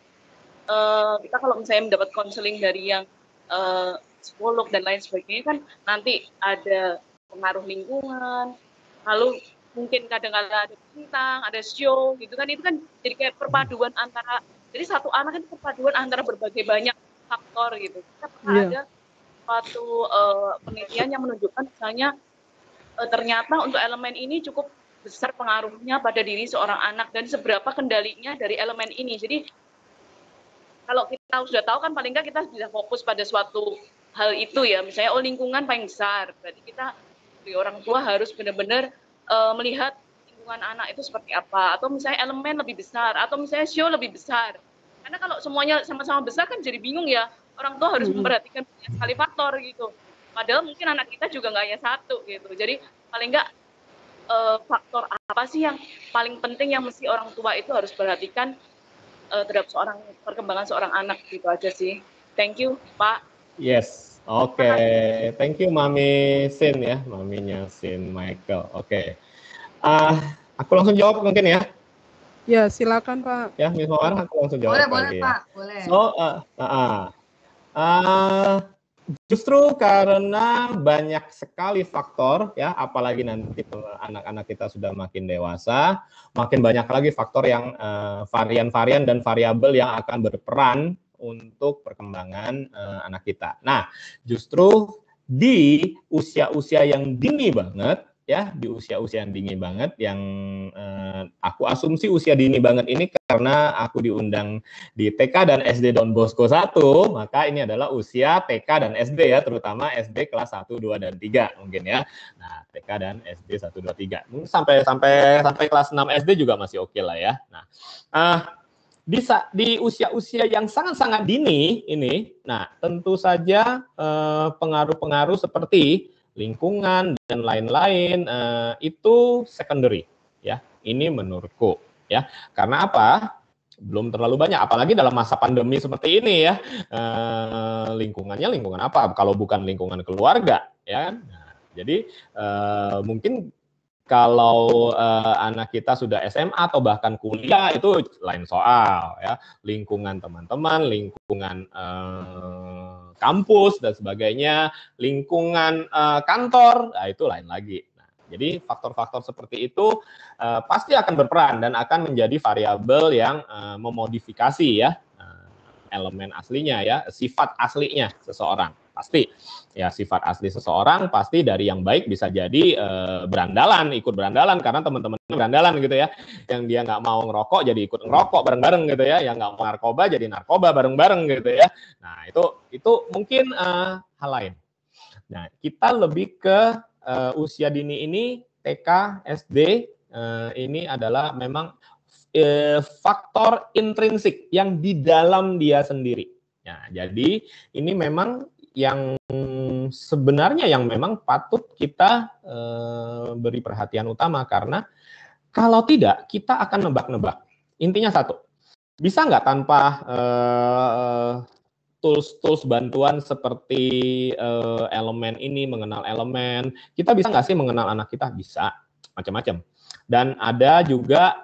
kita kalau misalnya mendapat konseling dari yang psikolog dan lain sebagainya kan nanti ada pengaruh lingkungan, lalu mungkin kadang-kadang ada bintang, ada show gitu kan, itu kan jadi kayak perpaduan antara, jadi satu anak itu perpaduan antara berbagai banyak faktor gitu. Kita pernah ada suatu penelitian yang menunjukkan misalnya ternyata untuk elemen ini cukup besar pengaruhnya pada diri seorang anak dan seberapa kendalinya dari elemen ini. Jadi kalau kita sudah tahu kan paling nggak kita bisa fokus pada suatu hal itu ya, misalnya lingkungan paling besar, berarti kita dari orang tua harus benar-benar melihat lingkungan anak itu seperti apa, atau misalnya elemen lebih besar, atau misalnya show lebih besar. Karena kalau semuanya sama-sama besar kan jadi bingung ya, orang tua harus memperhatikan banyak sekali faktor gitu. Padahal mungkin anak kita juga nggak hanya satu gitu. Jadi paling nggak faktor apa sih yang paling penting yang mesti orang tua itu harus perhatikan terhadap perkembangan seorang anak, gitu aja sih. Thank you, Pak. Yes. Oke, thank you Mami Sin ya, maminya Sin Michael. Oke, aku langsung jawab mungkin ya. Ya, silakan Pak. Ya, Miss Mawar, aku langsung jawab. Boleh ya. Pak, boleh. So, justru karena banyak sekali faktor ya, apalagi nanti anak-anak kita sudah makin dewasa, makin banyak lagi faktor yang varian-varian dan variabel yang akan berperan untuk perkembangan anak kita. Nah, justru di usia-usia yang dini banget, ya, di usia-usia yang dini banget, yang aku asumsi usia dini banget ini karena aku diundang di TK dan SD Don Bosco 1, maka ini adalah usia TK dan SD ya, terutama SD kelas 1, 2, dan 3 mungkin ya. Nah, TK dan SD 1, 2, 3. Mungkin sampai kelas 6 SD juga masih oke lah ya. Nah, di usia-usia yang sangat-sangat dini ini, nah tentu saja pengaruh-pengaruh seperti lingkungan dan lain-lain itu secondary ya. Ini menurutku ya. Karena apa? Belum terlalu banyak, apalagi dalam masa pandemi seperti ini ya. Lingkungannya lingkungan apa? Kalau bukan lingkungan keluarga ya. Nah, jadi mungkin kalau anak kita sudah SMA atau bahkan kuliah itu lain soal ya, lingkungan teman-teman, lingkungan kampus dan sebagainya, lingkungan kantor, nah itu lain lagi. Nah, jadi faktor-faktor seperti itu pasti akan berperan dan akan menjadi variabel yang memodifikasi ya elemen aslinya ya, sifat aslinya seseorang. Pasti ya, sifat asli seseorang pasti dari yang baik bisa jadi berandalan, ikut berandalan karena teman-teman berandalan gitu ya, yang dia nggak mau ngerokok jadi ikut ngerokok bareng-bareng gitu ya, yang nggak mau narkoba jadi narkoba bareng-bareng gitu ya. Nah itu mungkin hal lain. Nah kita lebih ke usia dini ini TK, SD ini adalah memang faktor intrinsik yang di dalam dia sendiri. Nah, jadi ini memang yang sebenarnya yang memang patut kita beri perhatian utama, karena kalau tidak kita akan nebak-nebak. Intinya satu, bisa nggak tanpa tools bantuan seperti elemen ini, mengenal elemen, kita bisa nggak sih mengenal anak kita? Bisa, macam-macam. Dan ada juga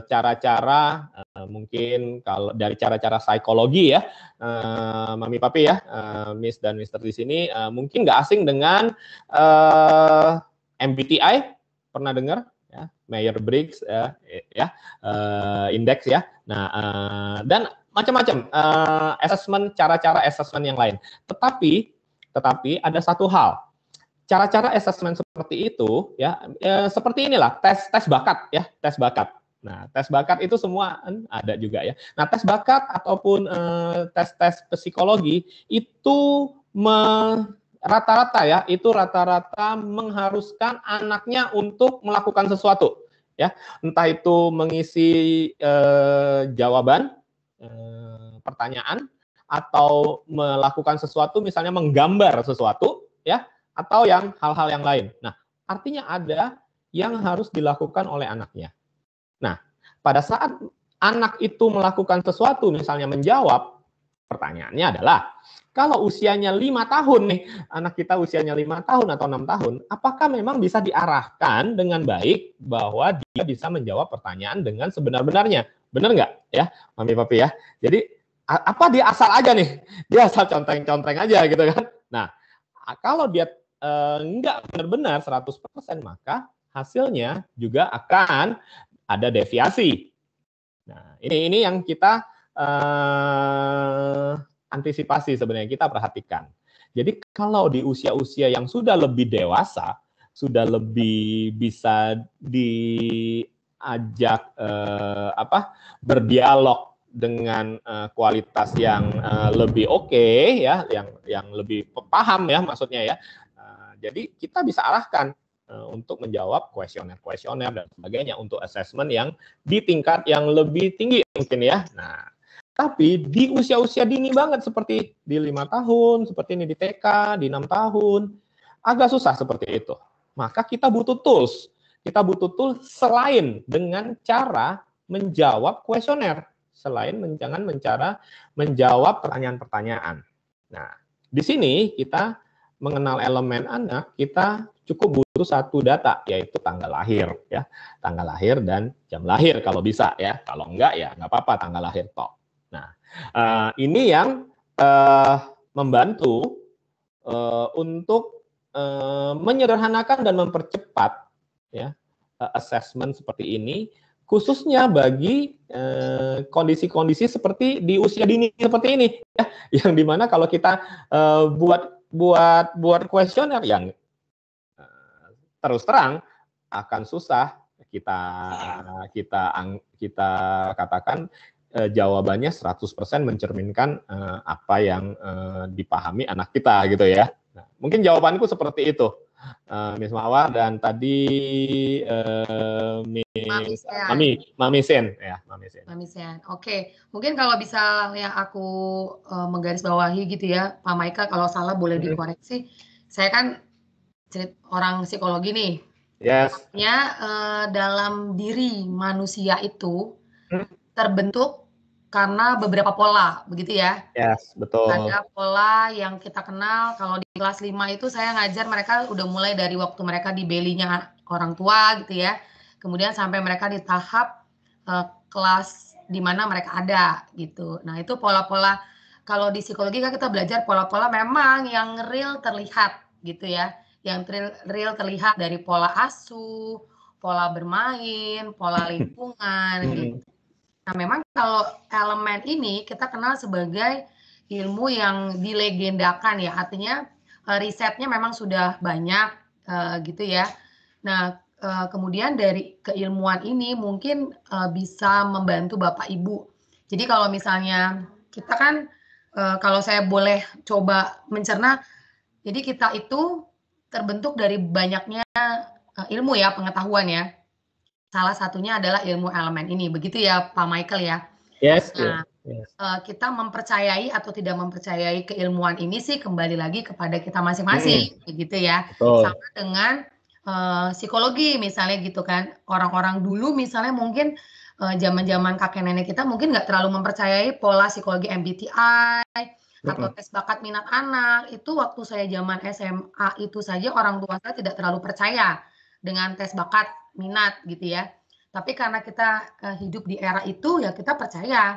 cara-cara, mungkin kalau dari cara-cara psikologi ya, Mami Papi ya, Miss dan Mister di sini mungkin nggak asing dengan MBTI, pernah dengar? Ya, Myers-Briggs indeks ya. Nah, dan macam-macam cara-cara assessment yang lain. Tetapi ada satu hal. Cara-cara assessment seperti itu ya, seperti inilah tes bakat ya, tes bakat. Nah, tes bakat itu semua ada juga ya. Nah, tes bakat ataupun tes psikologi itu rata-rata ya, itu rata-rata mengharuskan anaknya untuk melakukan sesuatu ya, entah itu mengisi jawaban pertanyaan, atau melakukan sesuatu, misalnya menggambar sesuatu ya, atau yang hal-hal yang lain. Nah, artinya ada yang harus dilakukan oleh anaknya. Nah, pada saat anak itu melakukan sesuatu, misalnya menjawab, pertanyaannya adalah, kalau usianya 5 tahun nih, anak kita usianya 5 tahun atau 6 tahun, apakah memang bisa diarahkan dengan baik bahwa dia bisa menjawab pertanyaan dengan sebenar-benarnya? Benar nggak ya, Mami Papi ya? Jadi, apa dia asal aja nih? Dia asal contreng-contreng aja gitu kan? Nah, kalau dia nggak benar-benar 100%, maka hasilnya juga akan ada deviasi. Nah, ini yang kita antisipasi sebenarnya, kita perhatikan. Jadi kalau di usia-usia yang sudah lebih dewasa, sudah lebih bisa diajak berdialog dengan kualitas yang lebih oke ya, yang lebih paham ya maksudnya ya. Jadi kita bisa arahkan untuk menjawab kuesioner dan sebagainya untuk assessment yang di tingkat yang lebih tinggi mungkin ya. Nah, tapi di usia-usia dini banget seperti di 5 tahun, seperti ini di TK, di 6 tahun, agak susah seperti itu. Maka kita butuh tools. Kita butuh tools selain dengan cara menjawab kuesioner, selain jangan menjawab pertanyaan-pertanyaan. Nah, di sini kita mengenal elemen anak, kita cukup butuh satu data, yaitu tanggal lahir ya, tanggal lahir dan jam lahir kalau bisa ya, kalau enggak ya nggak apa-apa, tanggal lahir toh. Nah, ini yang membantu untuk menyederhanakan dan mempercepat ya assessment seperti ini, khususnya bagi kondisi-kondisi seperti di usia dini seperti ini ya, yang dimana kalau kita buat kuesioner yang terus terang akan susah kita katakan jawabannya 100% mencerminkan apa yang dipahami anak kita gitu ya. Nah, mungkin jawabanku seperti itu, Miss Mawar, dan tadi Miss Mami Sen ya, Mami Sen. Oke, mungkin kalau bisa yang aku menggarisbawahi gitu ya, Pak Michael, kalau salah boleh dikoreksi. Saya kan orang psikologi nih. Yes. Artinya dalam diri manusia itu terbentuk karena beberapa pola, begitu ya? Yes, betul. Ada pola yang kita kenal, kalau di kelas 5 itu saya ngajar mereka udah mulai dari waktu mereka di belly-nya orang tua gitu ya. Kemudian sampai mereka di tahap kelas di mana mereka ada gitu. Nah, itu pola-pola, kalau di psikologi kan kita belajar pola-pola memang yang real terlihat gitu ya. Yang real terlihat dari pola asuh, pola bermain, pola lingkungan gitu. Nah, memang kalau elemen ini kita kenal sebagai ilmu yang dilegendakan ya, artinya risetnya memang sudah banyak gitu ya. Nah, kemudian dari keilmuan ini mungkin bisa membantu Bapak Ibu. Jadi kalau misalnya kita kan, kalau saya boleh coba mencerna, jadi kita itu terbentuk dari banyaknya ilmu ya, pengetahuan ya. salah satunya adalah ilmu elemen ini, begitu ya Pak Michael ya? Yes, Nah, yes. kita mempercayai atau tidak mempercayai keilmuan ini sih kembali lagi kepada kita masing-masing, begitu ya. Betul. Sama dengan psikologi misalnya gitu kan. Orang-orang dulu misalnya mungkin zaman-zaman kakek nenek kita mungkin nggak terlalu mempercayai pola psikologi MBTI atau tes bakat minat anak. Itu waktu saya zaman SMA itu saja orang tua saya tidak terlalu percaya dengan tes bakat minat gitu ya. Tapi karena kita hidup di era itu ya kita percaya,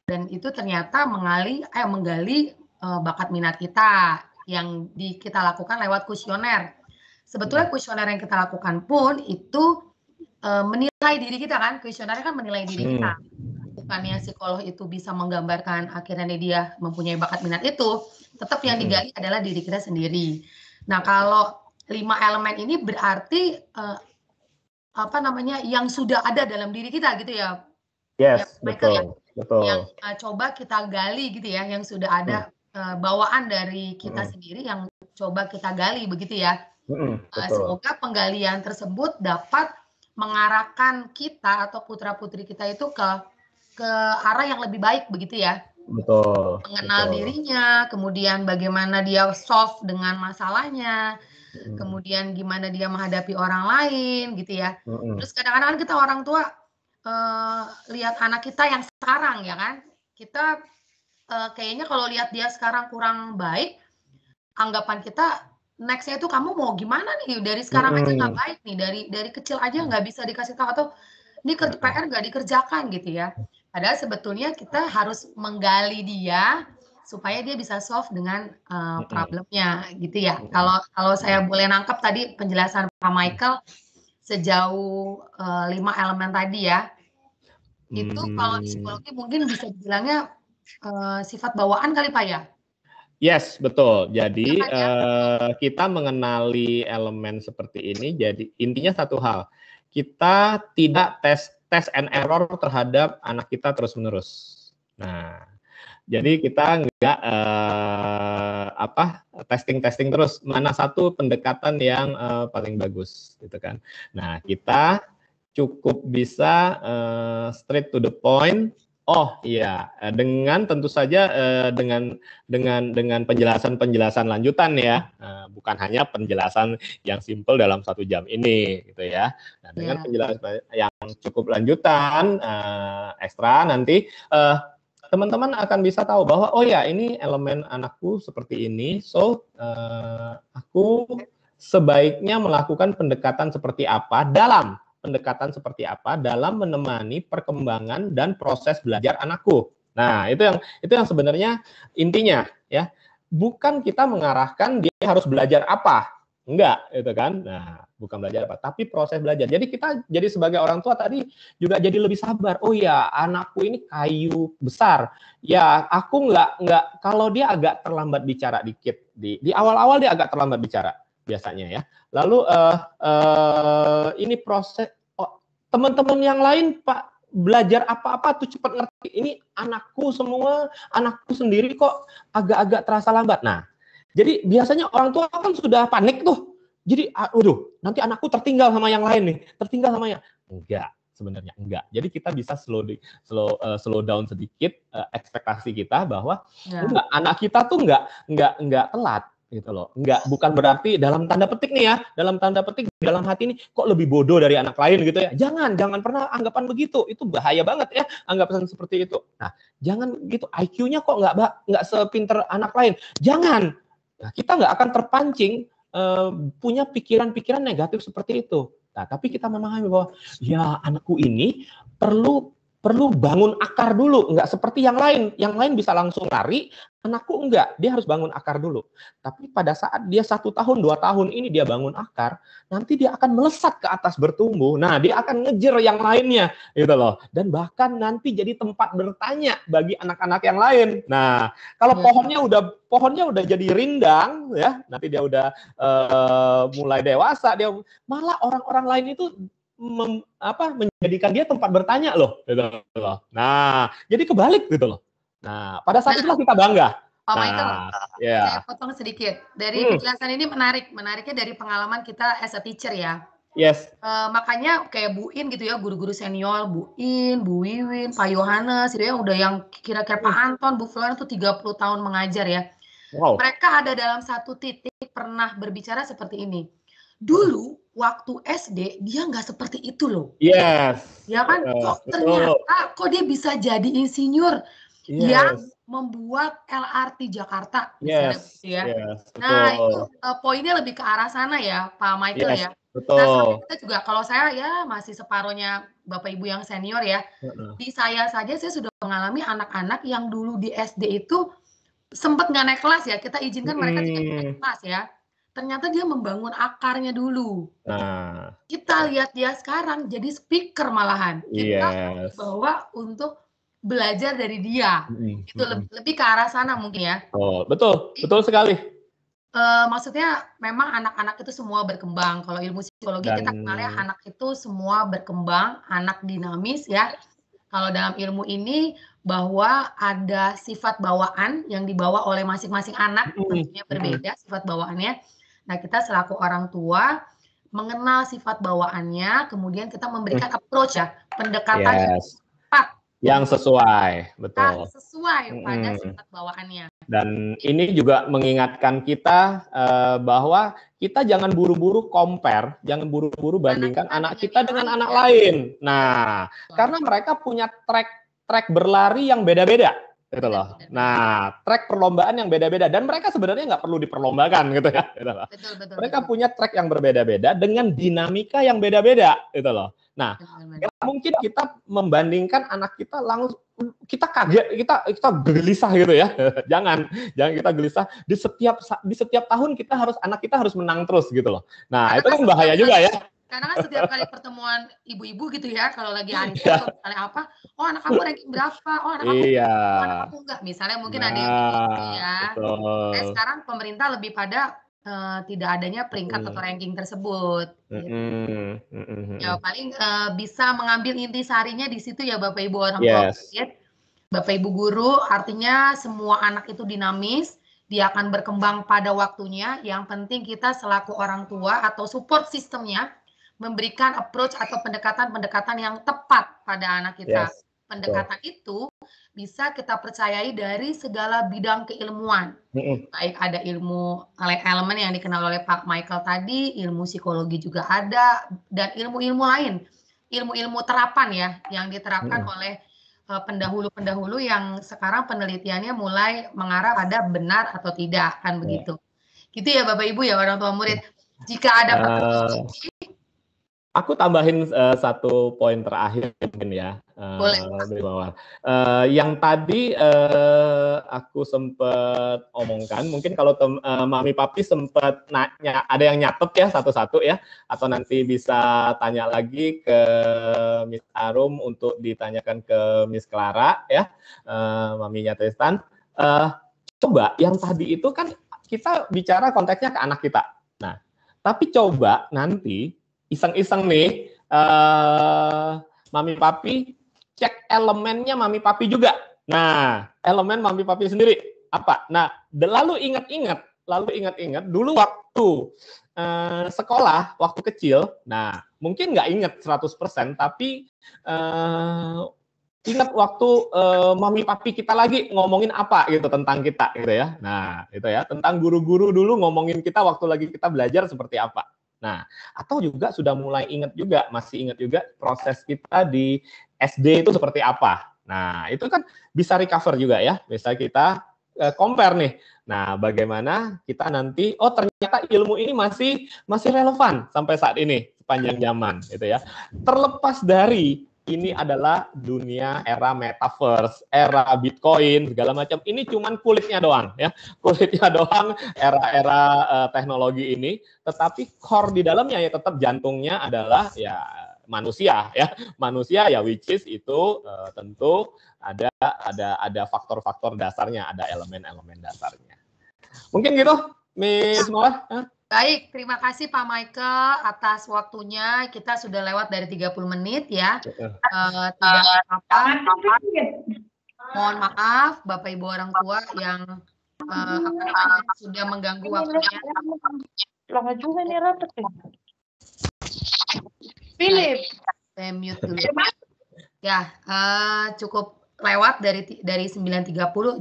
dan itu ternyata menggali bakat minat kita yang kita lakukan lewat kuesioner. Sebetulnya kuesioner yang kita lakukan pun itu menilai diri kita kan, kuesionernya kan menilai diri kita. Bukannya psikolog itu bisa menggambarkan akhirnya dia mempunyai bakat minat itu, tetap yang digali adalah diri kita sendiri. Nah, kalau 5 elemen ini berarti yang sudah ada dalam diri kita gitu ya. Yes, ya, Michael, betul. Betul. Yang coba kita gali gitu ya, yang sudah ada bawaan dari kita sendiri yang coba kita gali begitu ya. Semoga penggalian tersebut dapat mengarahkan kita atau putra-putri kita itu ke arah yang lebih baik begitu ya. Betul. Mengenal dirinya, kemudian bagaimana dia solve dengan masalahnya, kemudian gimana dia menghadapi orang lain gitu ya. Terus kadang-kadang kita orang tua lihat anak kita yang sekarang ya kan, kita kayaknya kalau lihat dia sekarang kurang baik, anggapan kita nextnya itu kamu mau gimana nih, dari sekarang aja nggak baik nih, dari kecil aja nggak bisa dikasih tahu, atau ini PR nggak dikerjakan gitu ya. Padahal sebetulnya kita harus menggali dia supaya dia bisa solve dengan problemnya gitu ya. Kalau saya boleh nangkep tadi penjelasan Pak Michael sejauh 5 elemen tadi ya, itu kalau psikologi mungkin bisa dibilangnya sifat bawaan kali Pak ya? Yes, betul. Jadi kita mengenali elemen seperti ini, jadi intinya satu hal, kita tidak tes and error terhadap anak kita terus-menerus. Nah, jadi kita nggak testing terus mana satu pendekatan yang paling bagus, gitu kan. Nah, kita cukup bisa straight to the point. Oh iya, dengan tentu saja dengan penjelasan lanjutan ya, bukan hanya penjelasan yang simple dalam 1 jam ini, gitu ya. Nah, dengan penjelasan yang cukup lanjutan ekstra nanti teman-teman akan bisa tahu bahwa oh ya ini elemen anakku seperti ini, so aku sebaiknya melakukan pendekatan seperti apa dalam menemani perkembangan dan proses belajar anakku. Nah, itu yang sebenarnya intinya ya. Bukan kita mengarahkan dia harus belajar apa. Enggak, itu kan. Nah, bukan belajar apa, tapi proses belajar. Jadi kita jadi sebagai orang tua tadi juga jadi lebih sabar. Oh ya, anakku ini kayu besar. Ya, aku enggak kalau dia agak terlambat bicara dikit di awal-awal dia agak terlambat bicara biasanya ya. Lalu ini proses teman-teman yang lain Pak belajar apa-apa tuh cepat ngerti. Ini anakku sendiri kok agak-agak terasa lambat. Nah, jadi biasanya orang tua kan sudah panik tuh. Jadi aduh, nanti anakku tertinggal sama yang lain nih. Enggak, sebenarnya enggak. Jadi kita bisa slow down sedikit ekspektasi kita bahwa enggak, anak kita tuh enggak telat gitu loh. Bukan berarti dalam tanda petik dalam hati ini kok lebih bodoh dari anak lain gitu ya. Jangan pernah anggapan begitu. Itu bahaya banget ya anggapan seperti itu. Nah, jangan gitu. IQ-nya kok nggak sepinter anak lain. Jangan. Nah, kita nggak akan terpancing punya pikiran-pikiran negatif seperti itu. Nah, tapi kita memahami bahwa ya anakku ini perlu bangun akar dulu, nggak seperti yang lain. Yang lain bisa langsung lari, anakku enggak, dia harus bangun akar dulu. Tapi pada saat dia 1 tahun, 2 tahun ini dia bangun akar, nanti dia akan melesat ke atas bertumbuh. Nah, dia akan ngejar yang lainnya, gitu loh. Dan bahkan nanti jadi tempat bertanya bagi anak-anak yang lain. Nah, kalau pohonnya udah jadi rindang, ya, nanti dia udah mulai dewasa, dia malah orang-orang lain itu menjadikan dia tempat bertanya loh, gitu loh. Nah, jadi kebalik gitu loh. Nah, pada saat itulah kita bangga. Pak Michael, saya potong sedikit. Dari penjelasan ini menariknya dari pengalaman kita as a teacher ya. Yes. Makanya kayak Bu In gitu ya, guru-guru senior, Bu In, Bu Wiwin, Pak Yohanes, gitu ya, udah yang kira-kira Pak Anton, Bu Flora tuh 30 tahun mengajar ya. Wow. Mereka ada dalam satu titik pernah berbicara seperti ini. Dulu waktu SD dia nggak seperti itu loh. Yes. Ya kan? Kok ternyata kok dia bisa jadi insinyur yang membuat LRT Jakarta misalnya gitu ya. Nah, itu poinnya lebih ke arah sana ya, Pak Michael ya. Betul. Nah, sama kita juga kalau saya ya masih separuhnya Bapak Ibu yang senior ya. Di saya saja saya sudah mengalami anak-anak yang dulu di SD itu sempat nggak naik kelas ya. Kita izinkan mereka juga naik kelas ya. Ternyata dia membangun akarnya dulu. Nah, kita lihat dia sekarang jadi speaker malahan. Kita bawa untuk belajar dari dia. Itu lebih ke arah sana mungkin ya. Oh, betul sekali. Maksudnya memang anak-anak itu semua berkembang. Kalau ilmu psikologi kita kenalnya anak itu semua berkembang, anak dinamis ya. Kalau dalam ilmu ini bahwa ada sifat bawaan yang dibawa oleh masing-masing anak, tentunya berbeda sifat bawaannya. Nah, kita selaku orang tua mengenal sifat bawaannya, kemudian kita memberikan approach ya, pendekatan yang tepat. Yang sesuai, betul. Yang sesuai pada sifat bawaannya. Dan ini juga mengingatkan kita bahwa kita jangan buru-buru compare, jangan buru-buru bandingkan anak kita dengan anak lain. Nah, karena mereka punya track berlari yang beda-beda. Gitu loh. Nah, track perlombaan yang beda-beda dan mereka sebenarnya nggak perlu diperlombakan gitu ya. Gitu loh. Mereka punya track yang berbeda-beda dengan dinamika yang beda-beda gitu loh. Nah, mungkin kita membandingkan anak kita langsung kita kaget, kita gelisah gitu ya. Jangan kita gelisah di setiap tahun anak kita harus menang terus gitu loh. Nah, itu kan bahaya juga ya. Karena kan setiap kali pertemuan ibu-ibu gitu ya, kalau lagi hari atau misalnya apa, oh anak kamu ranking berapa, oh anak kamu, oh anak kamu enggak, misalnya mungkin ada yang gitu ya. Sekarang pemerintah lebih pada tidak adanya peringkat atau ranking tersebut. Gitu. Ya paling bisa mengambil intisarinya di situ ya Bapak Ibu orang tua. Bapak Ibu guru, artinya semua anak itu dinamis, dia akan berkembang pada waktunya. Yang penting kita selaku orang tua atau support sistemnya memberikan approach atau pendekatan-pendekatan yang tepat pada anak kita. Pendekatan itu bisa kita percayai dari segala bidang keilmuan. Baik ada ilmu elemen yang dikenal oleh Pak Michael tadi, ilmu psikologi juga ada, dan ilmu-ilmu lain. Ilmu-ilmu terapan ya, yang diterapkan oleh pendahulu-pendahulu yang sekarang penelitiannya mulai mengarah pada benar atau tidak, kan begitu. Gitu ya Bapak Ibu ya orang tua murid. Jika ada pertanyaan aku tambahin satu poin terakhir mungkin ya. Boleh. Yang tadi aku sempat omongkan, mungkin kalau Mami Papi sempat nanya, ada yang nyatet ya satu-satu ya, atau nanti bisa tanya lagi ke Miss Arum untuk ditanyakan ke Miss Clara ya, Maminya Tristan. Coba yang tadi itu kan kita bicara konteksnya ke anak kita. Nah, tapi coba nanti iseng-iseng nih, Mami Papi cek elemennya Mami Papi juga. Nah, elemen Mami Papi sendiri apa? Nah, lalu ingat-ingat dulu waktu sekolah, waktu kecil. Nah, mungkin nggak ingat 100%, tapi ingat waktu Mami Papi kita lagi ngomongin apa gitu tentang kita gitu ya. Nah, itu ya, tentang guru-guru dulu ngomongin kita waktu lagi kita belajar seperti apa. Nah, atau juga sudah mulai masih ingat juga proses kita di SD itu seperti apa. Nah, itu kan bisa recover juga ya. Bisa kita compare nih. Nah, bagaimana kita nanti, oh ternyata ilmu ini masih relevan sampai saat ini, sepanjang zaman gitu ya. Terlepas dari ini adalah dunia era metaverse, era Bitcoin, segala macam. Ini cuman kulitnya doang, ya. Kulitnya doang era teknologi ini. Tetapi core di dalamnya ya tetap jantungnya adalah ya manusia, ya. Manusia ya, which is itu tentu ada faktor-faktor dasarnya, ada elemen-elemen dasarnya. Mungkin gitu, Miss Mawar. Baik, terima kasih Pak Michael atas waktunya. Kita sudah lewat dari 30 menit ya. Tidak apa-apa. Mohon maaf Bapak Ibu orang tua yang sudah mengganggu waktunya. Lama juga nih rapat. Philip. Saya mute dulu. Ya, cukup lewat dari 9.30.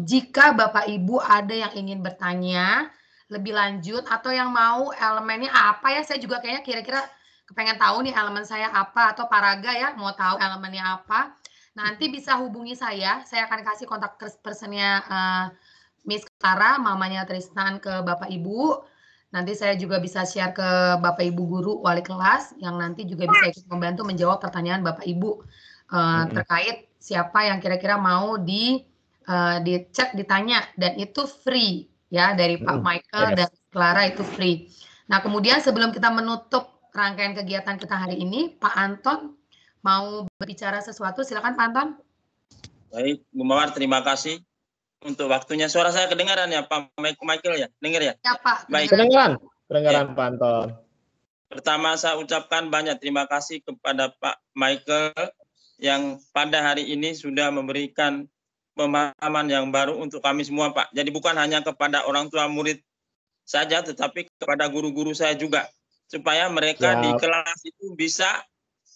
Jika Bapak Ibu ada yang ingin bertanya lebih lanjut atau yang mau elemennya apa ya, saya juga kayaknya kira-kira kepengen tahu nih elemen saya apa, atau Paraga ya mau tahu elemennya apa. Nanti bisa hubungi saya akan kasih kontak personnya Miss Clara, mamanya Tristan ke Bapak Ibu. Nanti saya juga bisa share ke Bapak Ibu guru wali kelas yang nanti juga bisa ikut membantu menjawab pertanyaan Bapak Ibu terkait siapa yang kira-kira mau dicek, ditanya, dan itu free ya, dari Pak Michael dan Clara itu free. Nah, kemudian sebelum kita menutup rangkaian kegiatan kita hari ini, Pak Anton mau berbicara sesuatu, silakan Pak Anton. Baik, Bu Mawar, terima kasih untuk waktunya. Suara saya kedengaran ya, Pak Michael ya? Dengar ya? Ya, Pak. Baik. Kedengaran Ya. Pak Anton. Pertama saya ucapkan banyak terima kasih kepada Pak Michael yang pada hari ini sudah memberikan pemahaman yang baru untuk kami semua, Pak. Jadi bukan hanya kepada orang tua murid saja, tetapi kepada guru-guru saya juga. Supaya mereka di kelas itu bisa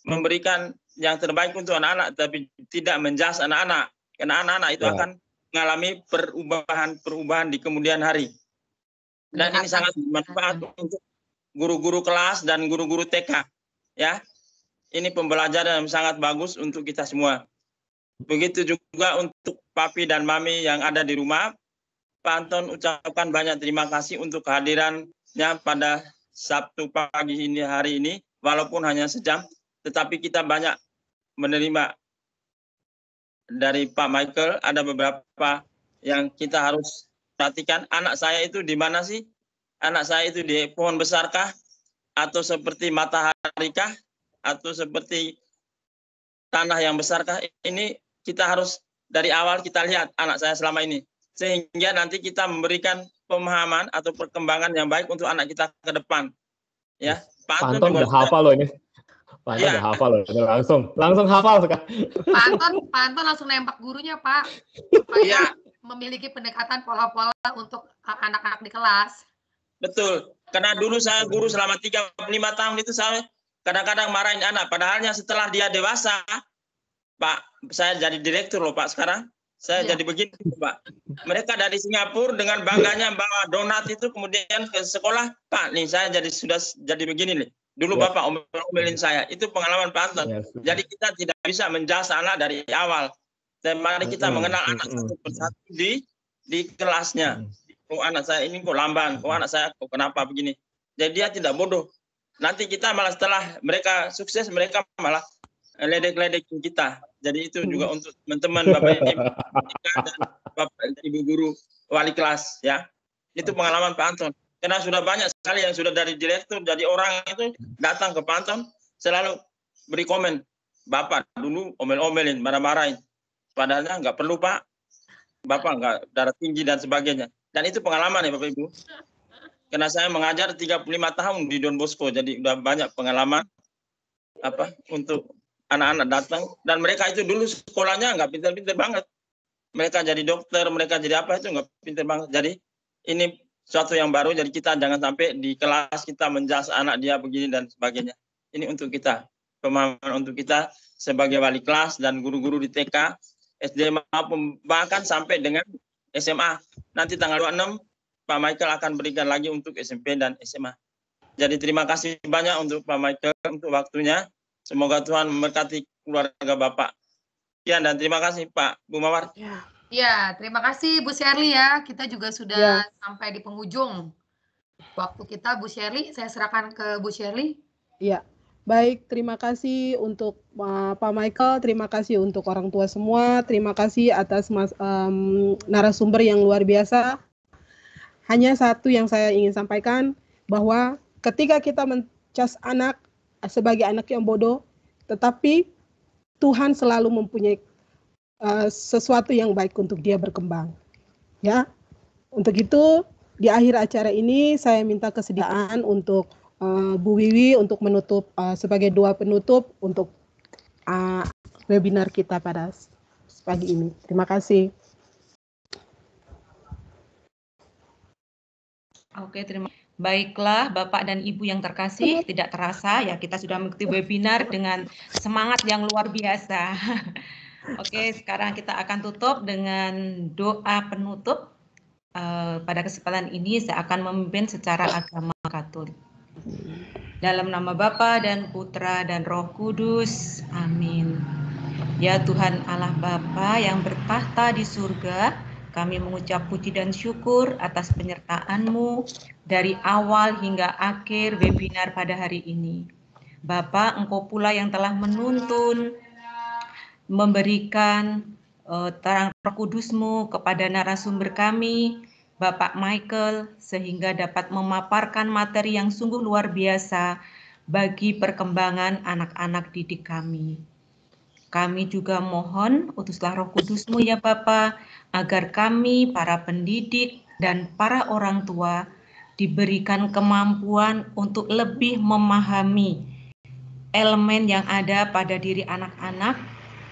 memberikan yang terbaik untuk anak-anak, tapi tidak menjas anak-anak. Karena anak-anak itu akan mengalami perubahan di kemudian hari. Dan ini sangat bermanfaat untuk guru-guru kelas dan guru-guru TK. Ya, ini pembelajaran yang sangat bagus untuk kita semua. Begitu juga untuk papi dan mami yang ada di rumah. Pak Anton ucapkan banyak terima kasih untuk kehadirannya pada Sabtu pagi ini hari ini, walaupun hanya sejam, tetapi kita banyak menerima dari Pak Michael. Ada beberapa yang kita harus perhatikan. Anak saya itu di mana sih? Anak saya itu di pohon besarkah? Atau seperti mataharikah? Atau seperti tanah yang besarkah? Ini kita harus dari awal kita lihat anak saya selama ini. Sehingga nanti kita memberikan pemahaman atau perkembangan yang baik untuk anak kita ke depan. Ya, Pak Anton udah hafal loh ini. Pak Anton udah hafal loh. Langsung hafal sekali. Pak Anton langsung nembak gurunya, Pak. Supaya memiliki pendekatan pola-pola untuk anak-anak di kelas. Betul. Karena dulu saya guru selama 35 tahun itu saya kadang-kadang marahin anak. Padahalnya setelah dia dewasa, Pak, saya jadi direktur loh Pak sekarang. Saya jadi begini Pak. Mereka dari Singapura dengan bangganya bawa donat itu kemudian ke sekolah. Pak, nih saya sudah jadi begini nih. Dulu Bapak omelin saya. Itu pengalaman Pak Anton. Jadi kita tidak bisa menjasa anak dari awal. Dan mari kita mengenal anak satu persatu di kelasnya. Oh anak saya ini kok lamban. Oh anak saya kok kenapa begini. Jadi dia tidak bodoh. Nanti kita malah setelah mereka sukses, mereka malah ledek-ledekin kita. Jadi itu juga untuk teman-teman Bapak Ibu dan Bapak Ibu guru wali kelas ya. Itu pengalaman Pak Anton. Karena sudah banyak sekali yang sudah dari direktur, jadi orang itu datang ke Pak Anton selalu beri komen. Bapak dulu omel-omelin, marah-marahin. Padahal nggak perlu Pak. Bapak nggak darah tinggi dan sebagainya. Dan itu pengalaman ya Bapak Ibu. Karena saya mengajar 35 tahun di Don Bosco, jadi udah banyak pengalaman untuk anak-anak datang, dan mereka itu dulu sekolahnya nggak pintar-pintar banget. Mereka jadi dokter, mereka jadi apa itu nggak pintar banget. Jadi ini suatu yang baru, jadi kita jangan sampai di kelas kita menjas anak dia begini dan sebagainya. Ini untuk kita, pemahaman untuk kita sebagai wali kelas dan guru-guru di TK, SD maupun bahkan sampai dengan SMA. Nanti tanggal 26 Pak Michael akan berikan lagi untuk SMP dan SMA. Jadi terima kasih banyak untuk Pak Michael untuk waktunya. Semoga Tuhan memberkati keluarga Bapak. Ya, dan terima kasih Pak Bu Mawar. Ya, terima kasih Bu Shirley ya. Kita juga sudah sampai di penghujung waktu kita, Bu Shirley. Saya serahkan ke Bu Shirley. Ya, baik. Terima kasih untuk Pak Michael. Terima kasih untuk orang tua semua. Terima kasih atas narasumber yang luar biasa. Hanya satu yang saya ingin sampaikan, bahwa ketika kita mencas anak sebagai anak yang bodoh, tetapi Tuhan selalu mempunyai sesuatu yang baik untuk dia berkembang. Ya, untuk itu di akhir acara ini saya minta kesediaan untuk Bu Wiwi untuk menutup sebagai doa penutup untuk webinar kita pada pagi ini. Terima kasih. Oke, Baiklah, Bapak dan Ibu yang terkasih, tidak terasa ya kita sudah mengikuti webinar dengan semangat yang luar biasa. Oke, sekarang kita akan tutup dengan doa penutup. Pada kesempatan ini saya akan memimpin secara agama Katolik. Dalam nama Bapa dan Putra dan Roh Kudus, amin. Ya Tuhan Allah Bapa yang bertahta di surga, kami mengucap puji dan syukur atas penyertaan-Mu dari awal hingga akhir webinar pada hari ini. Bapa, Engkau pula yang telah menuntun, memberikan terang Roh Kudus-Mu kepada narasumber kami, Bapak Michael, sehingga dapat memaparkan materi yang sungguh luar biasa bagi perkembangan anak-anak didik kami. Kami juga mohon utuslah Roh Kudus-Mu ya Bapa, agar kami para pendidik dan para orang tua diberikan kemampuan untuk lebih memahami elemen yang ada pada diri anak-anak,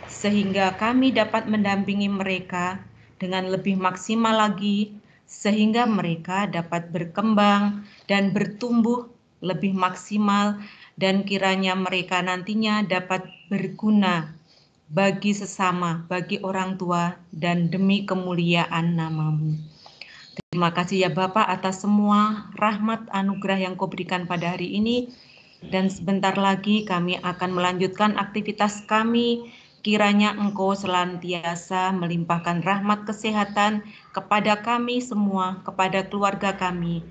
sehingga kami dapat mendampingi mereka dengan lebih maksimal lagi, sehingga mereka dapat berkembang dan bertumbuh lebih maksimal, dan kiranya mereka nantinya dapat berguna bagi sesama, bagi orang tua, dan demi kemuliaan nama-Mu. Terima kasih ya Bapak atas semua rahmat anugerah yang Kau berikan pada hari ini. Dan sebentar lagi kami akan melanjutkan aktivitas kami. Kiranya Engkau senantiasa melimpahkan rahmat kesehatan kepada kami semua, kepada keluarga kami.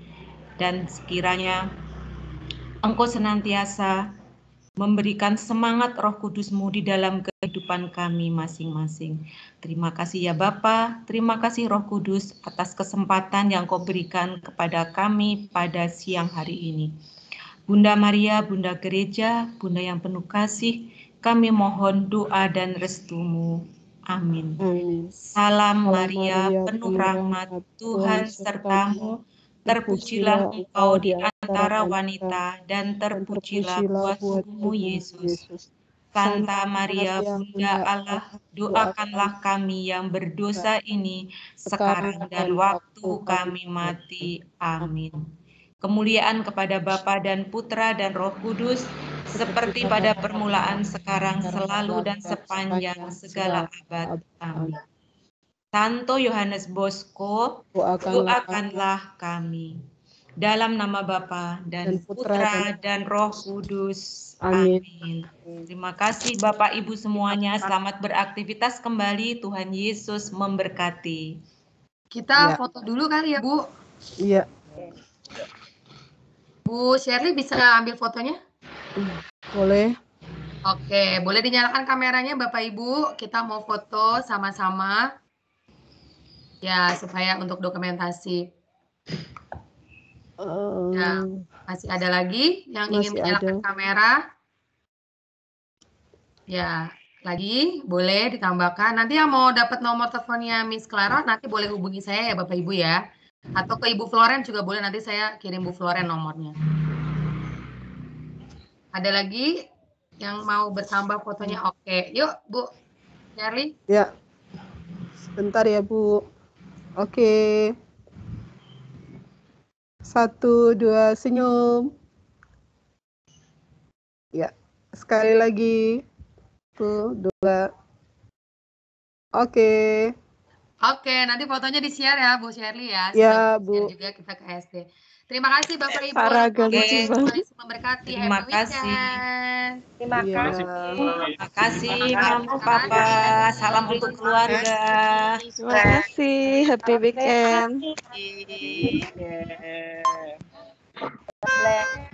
Dan sekiranya Engkau senantiasa memberikan semangat Roh Kudus-Mu di dalam kehidupan kami masing-masing. Terima kasih ya Bapa, terima kasih Roh Kudus atas kesempatan yang Kau berikan kepada kami pada siang hari ini. Bunda Maria, Bunda Gereja, Bunda yang penuh kasih, kami mohon doa dan restu-Mu. Amin. Amin. Salam Salam Maria, penuh rahmat, Tuhan serta-Mu. Terpujilah Engkau di antara wanita, dan terpujilah buah tubuh-Mu, Yesus. Santa Maria, Bunda Allah, doakanlah kami yang berdosa ini, sekarang dan waktu kami mati. Amin. Kemuliaan kepada Bapa dan Putra dan Roh Kudus, seperti pada permulaan, sekarang, selalu, dan sepanjang segala abad. Amin. Santo Yohanes Bosco, doakanlah kami. Dalam nama Bapa dan Putra dan Roh Kudus. Amin. Terima kasih Bapak Ibu semuanya. Selamat beraktivitas kembali. Tuhan Yesus memberkati. Kita foto dulu kali ya Bu. Iya. Bu Shirley bisa ambil fotonya? Boleh. Oke, boleh dinyalakan kameranya Bapak Ibu. Kita mau foto sama-sama. Ya, supaya untuk dokumentasi. Ya, masih ada lagi yang ingin menyalakan kamera? Ya, lagi boleh ditambahkan. Nanti yang mau dapat nomor teleponnya Miss Clara, nanti boleh hubungi saya ya Bapak Ibu ya. Atau ke Ibu Floren juga boleh, nanti saya kirim Bu Floren nomornya. Ada lagi yang mau bertambah fotonya? Oke, yuk Bu Shirley. Ya, sebentar ya Bu. Oke. 1, 2, senyum. Ya, sekali lagi. 1, 2. Oke. Oke, nanti fotonya di-share ya Bu Shirley ya. Ya, Bu. Share juga kita ke SD. Terima kasih Bapak Ibu. Tuhan Yesus memberkati. Terima kasih. Terima kasih. Terima kasih Mama Papa. Salam untuk keluarga. Terima kasih. Happy weekend. Yeah.